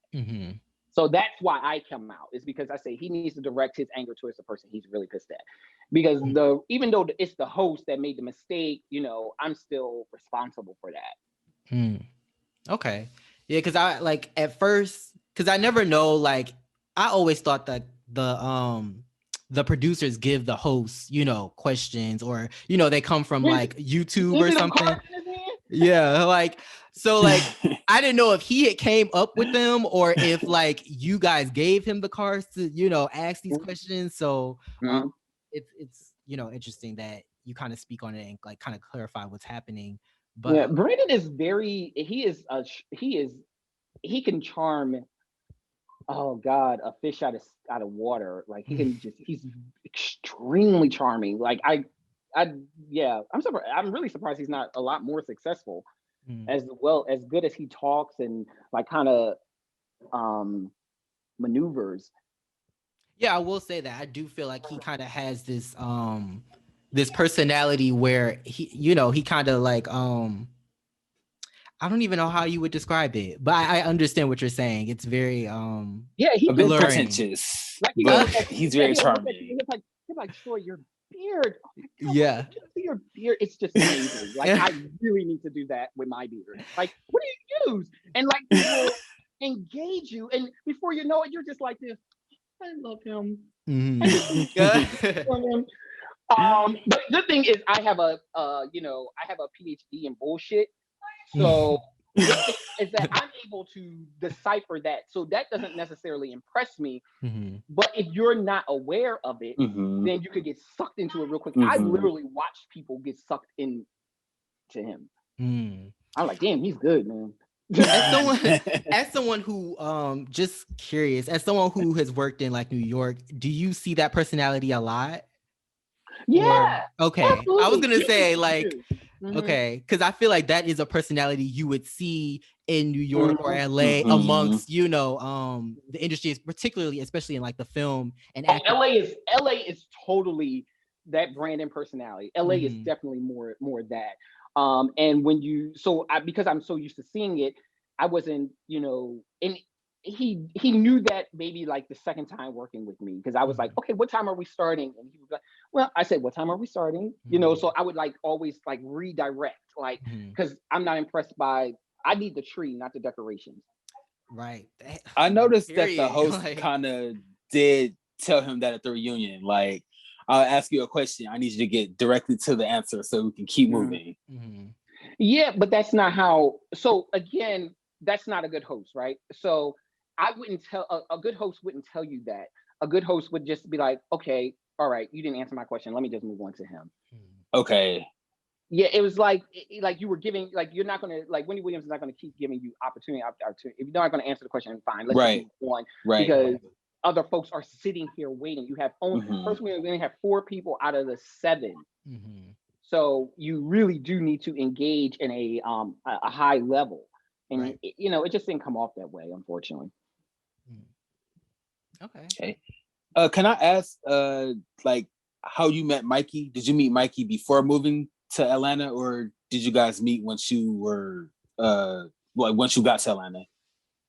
So that's why I come out, is because I say he needs to direct his anger towards the person he's really pissed at. Because even though it's the host that made the mistake, I'm still responsible for that. Okay. Yeah, because I like at first, because I never know, like I always thought that the producers give the hosts, questions, or they come from like YouTube or something. Yeah, like so like I didn't know if he had came up with them or if like you guys gave him the cards to, ask these questions. So it's interesting that you kind of speak on it and like kind of clarify what's happening. But yeah, Brandon is he can charm, oh God, a fish out of water. Like he's extremely charming. Like I'm surprised. I'm really surprised he's not a lot more successful. As good as he talks and like kind of maneuvers. Yeah, I will say that I do feel like he kind of has this personality where he kind of like I don't even know how you would describe it, but I understand what you're saying. It's very he's a bit pretentious, but he's very charming. He's like, Troy, your beard. Oh God, your beard. It's just amazing. Like I really need to do that with my beard. Like, what do you use? And like people engage you, and before you know it, you're just like this. I love him. But the good thing is I have a PhD in bullshit. So is that I'm able to decipher that. So that doesn't necessarily impress me. But if you're not aware of it, then you could get sucked into it real quick. I literally watched people get sucked into him. I'm like, damn, he's good, man. As someone who just curious, as someone who has worked in like New York, do you see that personality a lot? Yeah. Okay. Absolutely. I was gonna say like okay, because I feel like that is a personality you would see in New York or LA amongst the industry, particularly especially in like the film and acting. LA is totally that brand and personality. LA is definitely more that. And because I'm so used to seeing it, I wasn't, and he knew that maybe like the second time working with me, because I was like, okay, what time are we starting? And he was like, well, I said, what time are we starting? So I would like always like redirect, like, because I'm not impressed by, I need the tree, not the decorations. Right. I noticed that the host kind of did tell him that at the reunion, like, I'll ask you a question. I need you to get directly to the answer so we can keep moving. Yeah, but that's not how. So again, that's not a good host, right? So I wouldn't tell a good host wouldn't tell you that. A good host would just be like, okay, all right, you didn't answer my question. Let me just move on to him. Okay. Yeah, it was like you were giving, like, you're not gonna, like, Wendy Williams is not gonna keep giving you opportunity. If you're not gonna answer the question, fine, let's just move on. Right. Because other folks are sitting here waiting. You have first we only have 4 people out of the 7. So you really do need to engage in a high level, and it just didn't come off that way, unfortunately. Okay. Can I ask like how you met Mikey? Did you meet Mikey before moving to Atlanta, or did you guys meet once you were like once you got to Atlanta?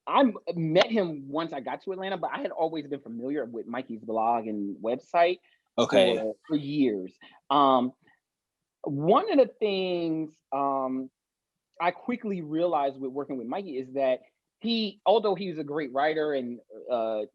I met him once I got to Atlanta, but I had always been familiar with Mikey's blog and website for years. One of the things I quickly realized with working with Mikey is that although he's a great writer and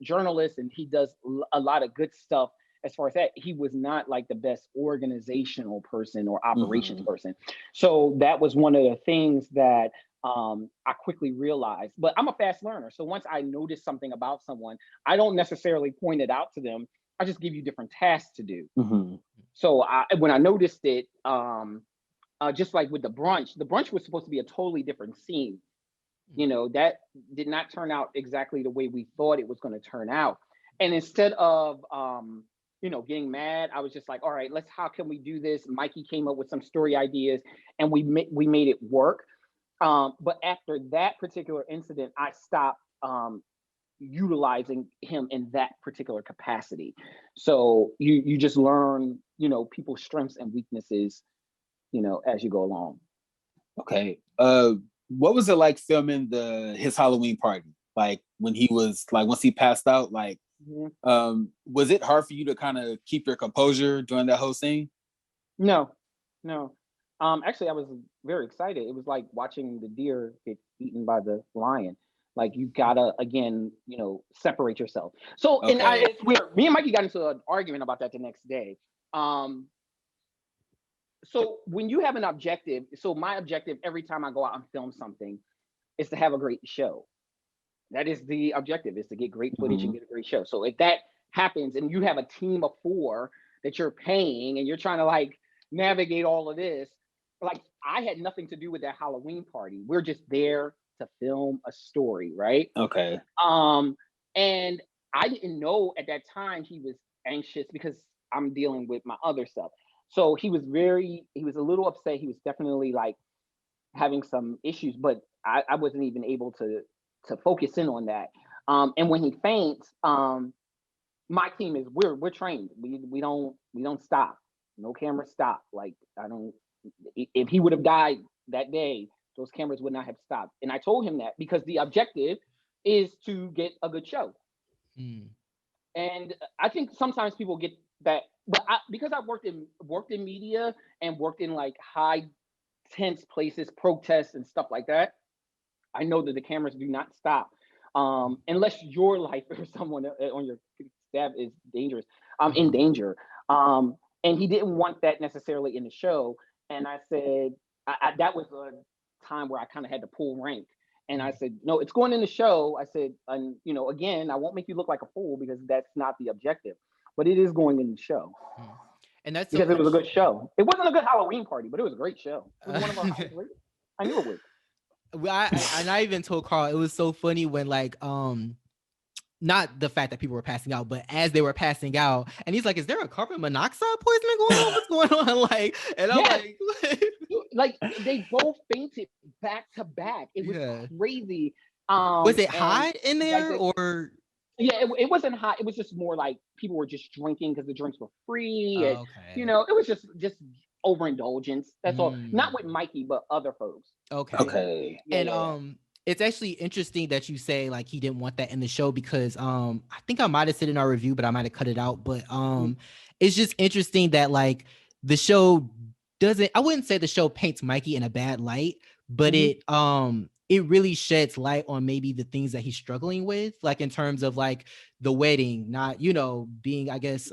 journalist, and he does a lot of good stuff as far as that, he was not like the best organizational person or operations person. So that was one of the things that I quickly realized. But I'm a fast learner. So once I notice something about someone, I don't necessarily point it out to them. I just give you different tasks to do. So when I noticed it, just like with the brunch was supposed to be a totally different scene. That did not turn out exactly the way we thought it was going to turn out. And instead of, getting mad, I was just like, all right, how can we do this? Mikey came up with some story ideas and we made it work. But after that particular incident, I stopped utilizing him in that particular capacity. So you just learn, people's strengths and weaknesses, as you go along. Okay. What was it like filming his Halloween party? Like when he was once he passed out, was it hard for you to kind of keep your composure during that whole scene? No. Actually, I was very excited. It was like watching the deer get eaten by the lion. Like you gotta, again, separate yourself. So, it's weird. Me and Mikey got into an argument about that the next day. So when you have an objective, so my objective every time I go out and film something is to have a great show. That is the objective, is to get great footage and get a great show. So if that happens and you have a team of 4 that you're paying and you're trying to navigate all of this, I had nothing to do with that Halloween party. We're just there to film a story, right? Okay. And I didn't know at that time he was anxious because I'm dealing with my other stuff. So he was a little upset. He was definitely having some issues, but I wasn't even able to focus in on that. And when he faints, my team is we're trained. We don't stop. No camera stop. If he would have died that day, those cameras would not have stopped. And I told him that because the objective is to get a good show. And I think sometimes people get that, but because I worked in media and worked in high tense places, protests and stuff like that, I know that the cameras do not stop unless your life or someone on your staff is dangerous. In danger. And he didn't want that necessarily in the show. And I said that was a time where I kind of had to pull rank. And I said, no, it's going in the show. I said, again, I won't make you look like a fool because that's not the objective, but it is going in the show. And that's because it was a good show. It wasn't a good Halloween party, but it was a great show. It was one of our highest rated. I knew it would. I even told Carl it was so funny when not the fact that people were passing out, but as they were passing out, and he's like, "Is there a carbon monoxide poisoning going on? What's going on?" And I'm like they both fainted back to back. It was crazy. Was it hot in there or? Yeah, it wasn't hot. It was just more like people were just drinking because the drinks were free. And, it was just overindulgence. That's all. Not with Mikey, but other folks. Okay. And it's actually interesting that you say he didn't want that in the show because I think I might have said in our review, but I might have cut it out. But it's just interesting that the show doesn't. I wouldn't say the show paints Mikey in a bad light, but it really sheds light on maybe the things that he's struggling with, in terms of the wedding, not, being, I guess,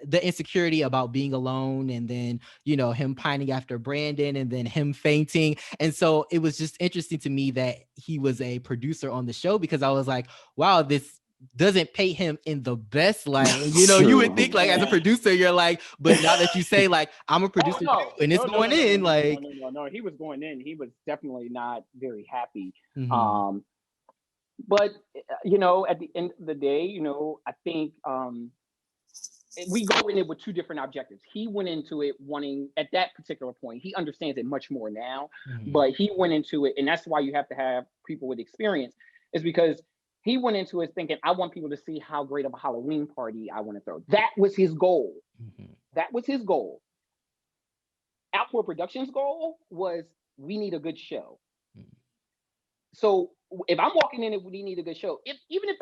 the insecurity about being alone, and then, him pining after Brandon, and then him fainting. And so it was just interesting to me that he was a producer on the show, because I was like, wow, this doesn't paint him in the best light. You would think as a producer, you're but now that you say I'm a producer and it's going in No, he was going in. He was definitely not very happy. But at the end of the day, I think we go in it with two different objectives. He went into it wanting, at that particular point, he understands it much more now, but he went into it, and that's why you have to have people with experience, is because he went into it thinking, I want people to see how great of a Halloween party I want to throw. That was his goal. That was his goal. OUTPour Productions' goal was, we need a good show. so if I'm walking in and we need a good show, if even if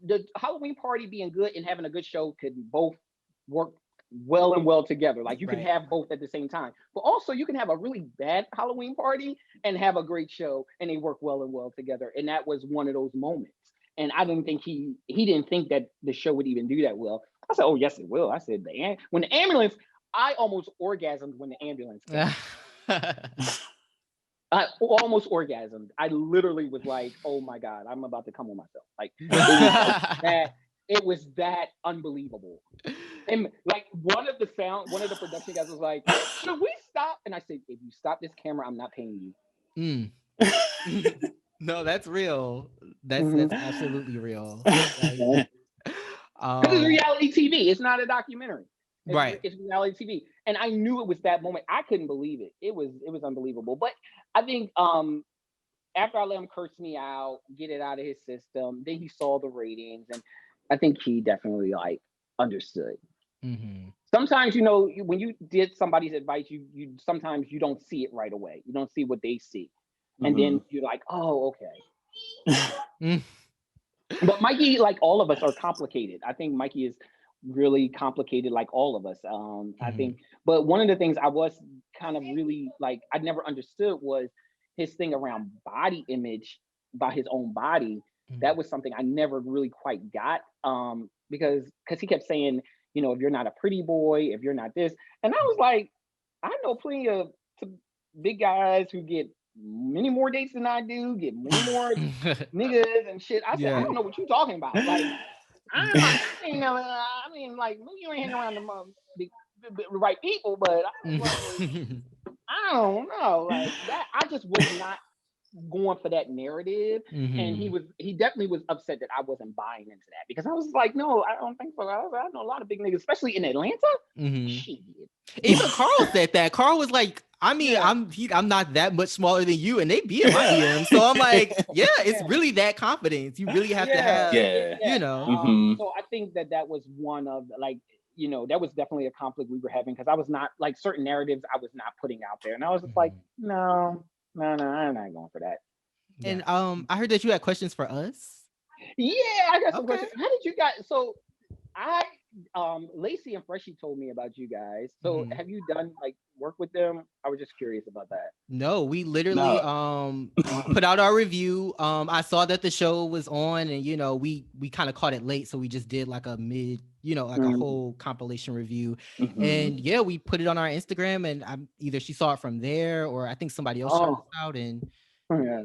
the Halloween party being good and having a good show could both work well together. Like you can Right. have both at the same time. But also you can have a really bad Halloween party and have a great show and they work well together. And that was one of those moments. And I didn't think he didn't think that the show would even do that well. I said, "Oh yes, it will." I said, when the ambulance, I almost orgasmed when the ambulance came. I almost orgasmed. I literally was like, "Oh my god, I'm about to come on myself." Like it was that unbelievable. And like one of the production guys was like, "Should we stop?" And I said, "If you stop this camera, I'm not paying you." No, that's real. That's Mhm. absolutely real. Because it's reality TV. It's not a documentary. Right. It's reality TV. And I knew it was that moment. I couldn't believe it. It was unbelievable. But I think after I let him curse me out, get it out of his system, then he saw the ratings, and I think he definitely like understood. Sometimes, when you did somebody's advice, you sometimes you don't see it right away. You don't see what they see, and then you're like, "Oh, okay." But Mikey, like all of us, are complicated. I think Mikey is really complicated, like all of us. I think, but one of the things I was kind of really like I never understood was his thing around body image by his own body. That was something I never really quite got. Because he kept saying, if you're not a pretty boy, if you're not this, and I was like, I know plenty of big guys who get many more dates than I do, get many more niggas and shit. I said, I don't know what you're talking about. Like, I ain't never. I mean, like, maybe you ain't hanging around the right people, but I don't know. Like that, I just was not going for that narrative, and he definitely was upset that I wasn't buying into that because I was like, no, I don't think so. I know a lot of big niggas, especially in Atlanta. Shit. Even Carl said that. Carl was like, I mean, I'm not that much smaller than you, and they be in my DM. So I'm like, yeah, it's really that confidence. You really have to have, So I think that was one of like, that was definitely a conflict we were having because I was not like certain narratives I was not putting out there, and I was just like, no, I'm not going for that. And I heard that you had questions for us. Yeah, I got some questions. How did you guys? So I Lacey and Freshie told me about you guys. So have you done like work with them? I was just curious about that. No, we literally put out our review. I saw that the show was on, and we kind of caught it late, so we just did like a mid, like a whole compilation review. And yeah, we put it on our Instagram, and either she saw it from there, or I think somebody else shouted us out. And yeah.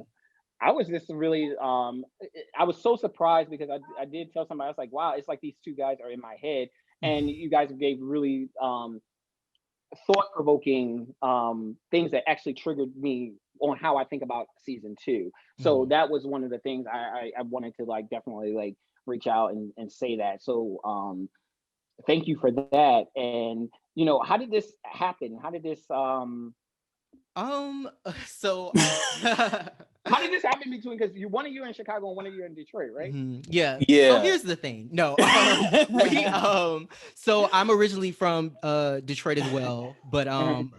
I was just really I was so surprised because I did tell somebody, I was like, wow, it's like these two guys are in my head, and you guys gave really thought-provoking things that actually triggered me on how I think about season 2. So that was one of the things I wanted to like definitely like reach out and say that. So thank you for that. And how did this happen? How did this so how did this happen between, because one of you in Chicago and one of you in Detroit, right? Yeah. So here's the thing. No, so I'm originally from Detroit as well, but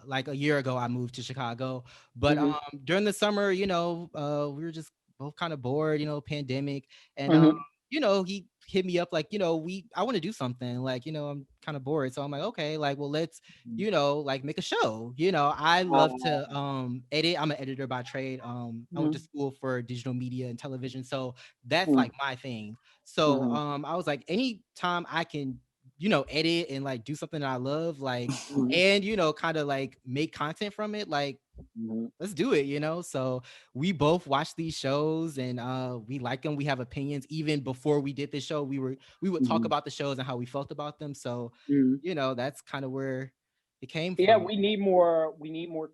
like a year ago I moved to Chicago. But during the summer, we were just both kind of bored, pandemic, and he hit me up like, I want to do something, like, I'm kind of bored. So I'm like, okay, like, well, let's, like make a show. I love to edit. I'm an editor by trade. I went to school for digital media and television. So that's like my thing. So I was like, anytime I can, edit and like do something that I love, like, and kind of like make content from it, like, let's do it. So we both watch these shows, and we like them. We have opinions. Even before we did this show, we would talk about the shows and how we felt about them. So that's kind of where it came from. Yeah, we need more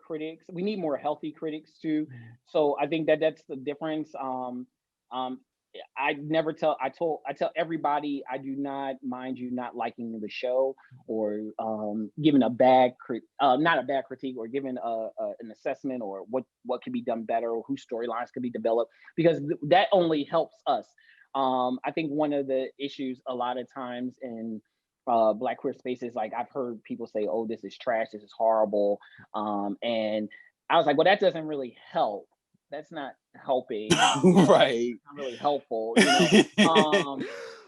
critics. We need more healthy critics too. So I think that's the difference. I never tell I tell everybody I do not mind you not liking the show or giving a not a bad critique, or giving an assessment, or what could be done better, or whose storylines could be developed, because that only helps us. I think one of the issues a lot of times in Black queer spaces, like I've heard people say, oh, this is trash, this is horrible, and I was like, well, that doesn't really help. that's not helping. Right. Not really helpful, as a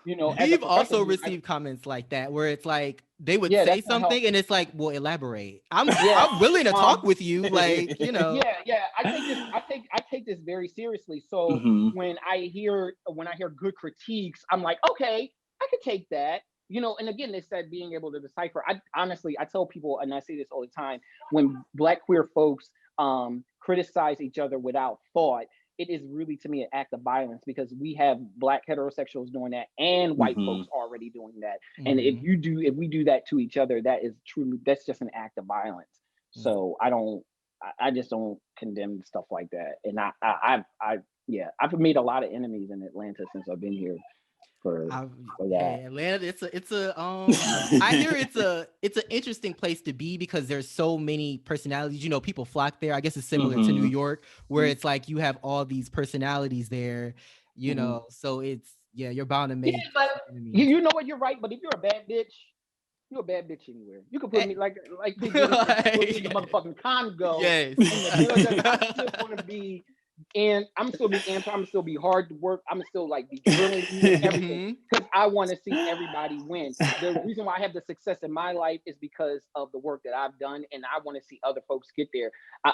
We've professional, also received comments like that where it's like they would yeah, say that's not something helpful. and it's like, well, elaborate. I'm Yeah, I'm willing to talk um, with you, like, yeah. I take this very seriously. So Hmm. when I hear good critiques, I'm like, okay, I could take that. And again, they said being able to decipher. I honestly, I tell people, and I say this all the time, when Black queer folks criticize each other without thought, it is really to me an act of violence because we have Black heterosexuals doing that and white Hmm. folks already doing that. And Mhm. if we do that to each other, that's just an act of violence. Mm. So I just don't condemn stuff like that. And yeah, I've made a lot of enemies in Atlanta since I've been here for I, for that. hey, Atlanta, it's a I hear it's an interesting place to be because there's so many personalities. People flock there. I guess it's similar to New Hmm. York, where it's like you have all these personalities there. Mhm. So it's yeah, you're bound to Yeah, make but some you, enemies. you know what? You're right. But if you're a bad bitch, you're a bad bitch anywhere. You could put Eh, me like they did put me in the motherfucking Congo yes. in the desert. I'm still gonna be and I'm still be Antar. I'm still be hard to work. I'm still like be drilling you and everything Mhm. because I want to see everybody win. The reason why I have the success in my life is because of the work that I've done, and I want to see other folks get there. I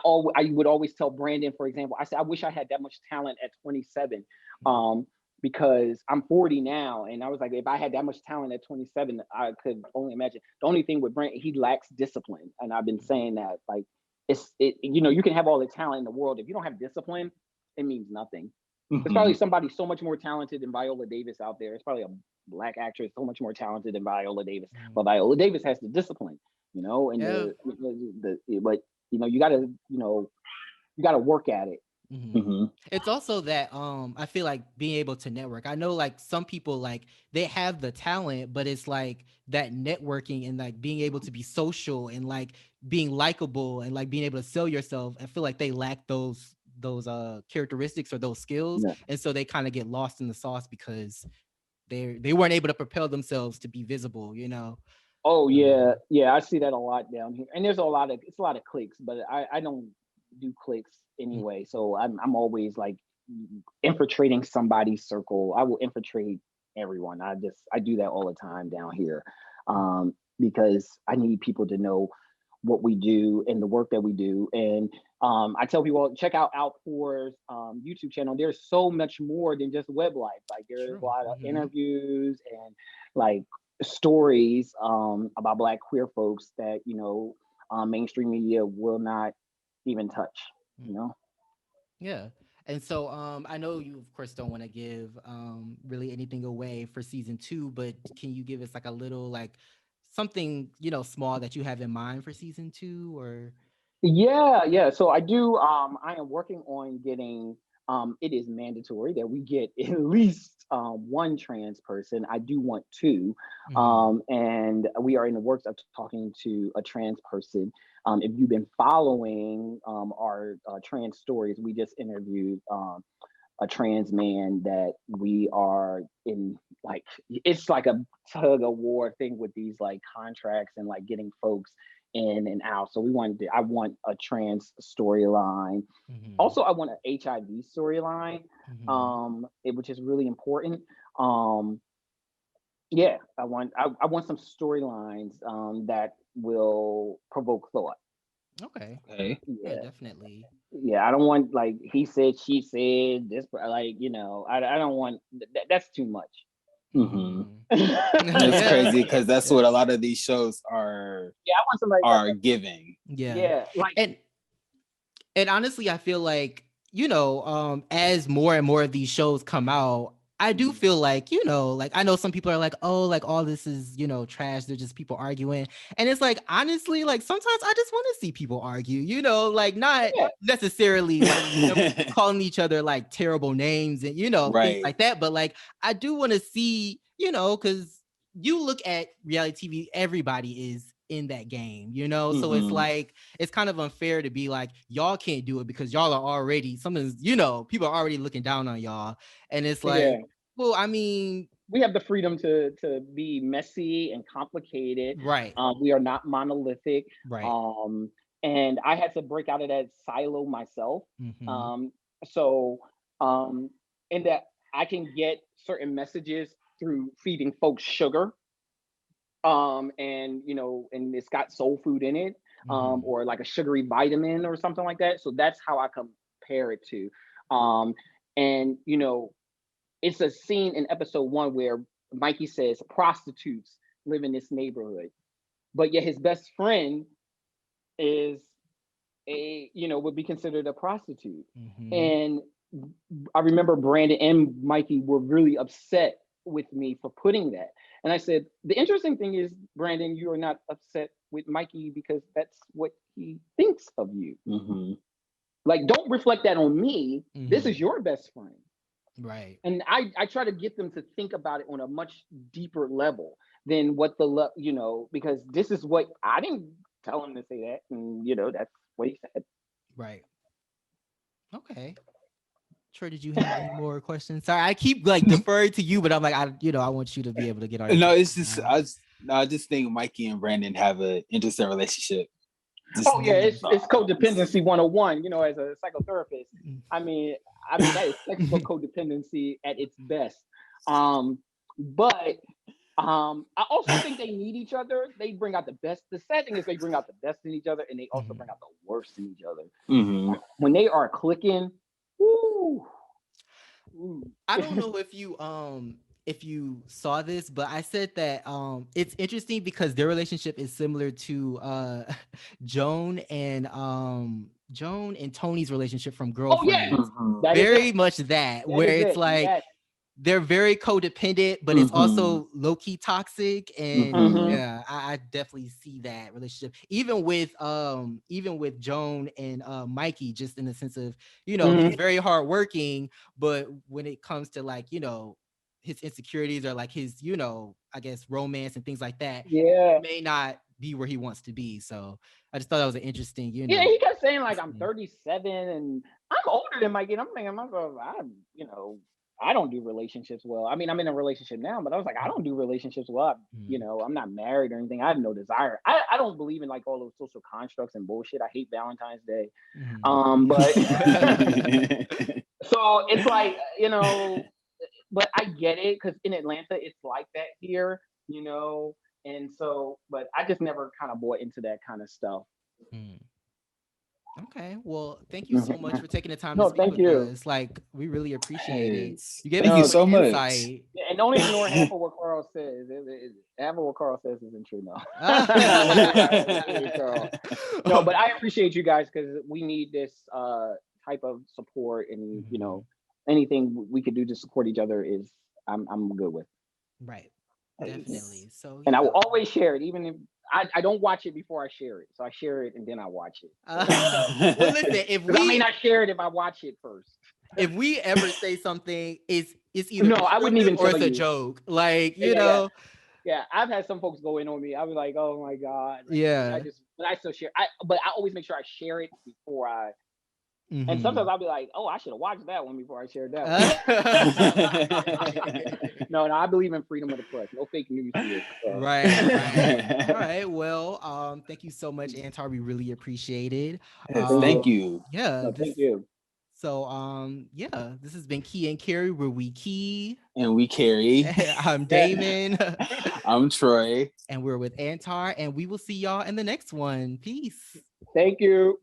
would always tell Brandon, for example, I said I wish I had that much talent at 27. Um, because I'm 40 now, and I was like, if I had that much talent at 27, I could only imagine. The only thing with Brent, he lacks discipline, and I've been saying that. Like, you can have all the talent in the world if you don't have discipline, it means nothing. There's probably Hmm. somebody so much more talented than Viola Davis out there. It's probably a Black actress so much more talented than Viola Davis, Mhm. but Viola Davis has the discipline, and Yeah. but you gotta work at it. Mhm. Hmm. It's also that I feel like being able to network. I know like some people like they have the talent, but it's like that networking and like being able to be social and like being likable and like being able to sell yourself. I feel like they lack those characteristics or those skills, Yeah. and so they kind of get lost in the sauce because they weren't able to propel themselves to be visible. Oh yeah, Um, yeah, I see that a lot down here, and there's a lot of clicks, but I don't do clicks mm, anyway, so I'm always like infiltrating somebody's circle. I will infiltrate everyone. I do that all the time down here, mm, because I need people to know what we do and the work that we do. And I tell people check out Outpour's YouTube channel. There's so much more than just web life. Like there's a true. lot of Hmm. interviews and like stories about Black queer folks that mainstream media will not even touch. You know. Yeah. And so I know you of course don't want to give really anything away for season 2, but can you give us like a little like something, small that you have in mind for season 2 or Yeah, yeah. So I do. I am working on getting. It is mandatory that we get at least one trans person. I do want two, Mhm. and we are in the works of talking to a trans person. If you've been following our trans stories, we just interviewed a trans man that we are in like it's like a tug of war thing with these like contracts and like getting folks in and out. So I want a trans storyline. Mhm. Also, I want an HIV storyline, Mhm. which is really important. Um, yeah, I want some storylines that will provoke thought. Okay. Okay. Yeah, Yeah, definitely. yeah. I don't want like he said, she said, this like I don't want that's too much. Hmm. Mhm. It's Yeah. crazy because that's Yeah. what a lot of these shows are Yeah, I want somebody are giving. Yeah. yeah, like And honestly, I feel like, as more and more of these shows come out, I do mhm, feel like, like I know some people are like, oh, like all this is, trash. They're just people arguing. And it's like, honestly, like sometimes I just want to see people argue, like not yeah, necessarily like them calling each other like terrible names and, things Right. like that. But like, I do want to see, because you look at reality TV, everybody is in that game, So it's Hmm. like, it's kind of unfair to be like y'all can't do it because y'all are already something's people are already looking down on y'all, and it's like, yeah. well, I mean, We have the freedom to be messy and complicated. right, We are not monolithic. right. Um, and I had to break out of that silo myself. Hmm. Um, So, and that I can get certain messages through feeding folks sugar, and and it's got soul food in it, or like a sugary vitamin or something like that. So that's how I compare it to. Um, and it's a scene in episode 1 where Mikey says prostitutes live in this neighborhood, but yet his best friend is would be considered a prostitute. And I remember Brandon and Mikey were really upset with me for putting that. And I said, the interesting thing is, Brandon, you are not upset with Mikey because that's what he thinks of you. Like, don't reflect that on me. This is your best friend. Right. And I try to get them to think about it on a much deeper level than what because this is what I didn't tell him to say that. And, that's what he said. Right. Okay. Troy, did you have any more questions? Sorry, I keep like deferring to you, but I'm like, I want you to be able to get on. No, it's just I just think Mikey and Brandon have an interesting relationship. It's codependency 101. As a psychotherapist, I mean that is textbook codependency at its best. But I also think they need each other. They bring out the best. The sad thing is they bring out the best in each other, and they also bring out the worst in each other. When they are clicking, woo. I don't know if you saw this, but I said that it's interesting because their relationship is similar to Joan and Tony's relationship from Girlfriends. Very much that where it's like they're very codependent, but it's also low-key toxic. And yeah, I definitely see that relationship. Even with Joan and Mikey, just in the sense of, he's very hardworking, but when it comes to like, his insecurities or like his, I guess romance and things like that, may not be where he wants to be. So I just thought that was an interesting, Yeah, he kept saying like I'm 37 and I'm older than Mikey. And I'm thinking myself, I don't do relationships well. I mean, I'm in a relationship now, but I was like, I don't do relationships well. I'm not married or anything. I have no desire. I don't believe in like all those social constructs and bullshit. I hate Valentine's Day. But so it's like, but I get it because in Atlanta, it's like that here, and so, but I just never kind of bought into that kind of stuff. Okay, well, thank you so much for taking the time to speak with us. Like, we really appreciate it. You gave us so much insight. Yeah, and don't ignore half of what Carl says. Half of what Carl says isn't true, no. No, but I appreciate you guys because we need this type of support, and anything we could do to support each other is I'm good with. Right. Definitely. So, and I will always share it, even if I don't watch it before I share it. So I share it and then I watch it. Well, listen, I may not share it if I watch it first. If we ever say something, it's either no, I wouldn't even or tell it's you. A joke. Like Yeah, I've had some folks go in on me. I was like, oh my god. Like, but I still share. But I always make sure I share it before I. And sometimes I'll be like, oh, I should have watched that one before I shared that one. No, I believe in freedom of the press. No fake news here. So. Right. All right. Well, thank you so much, Antar. We really appreciate it. Thank you. Yeah. Thank you. So, this has been KII CARRY, where we key. And we carry. I'm Damon. I'm Troy. And we're with Antar. And we will see y'all in the next one. Peace. Thank you.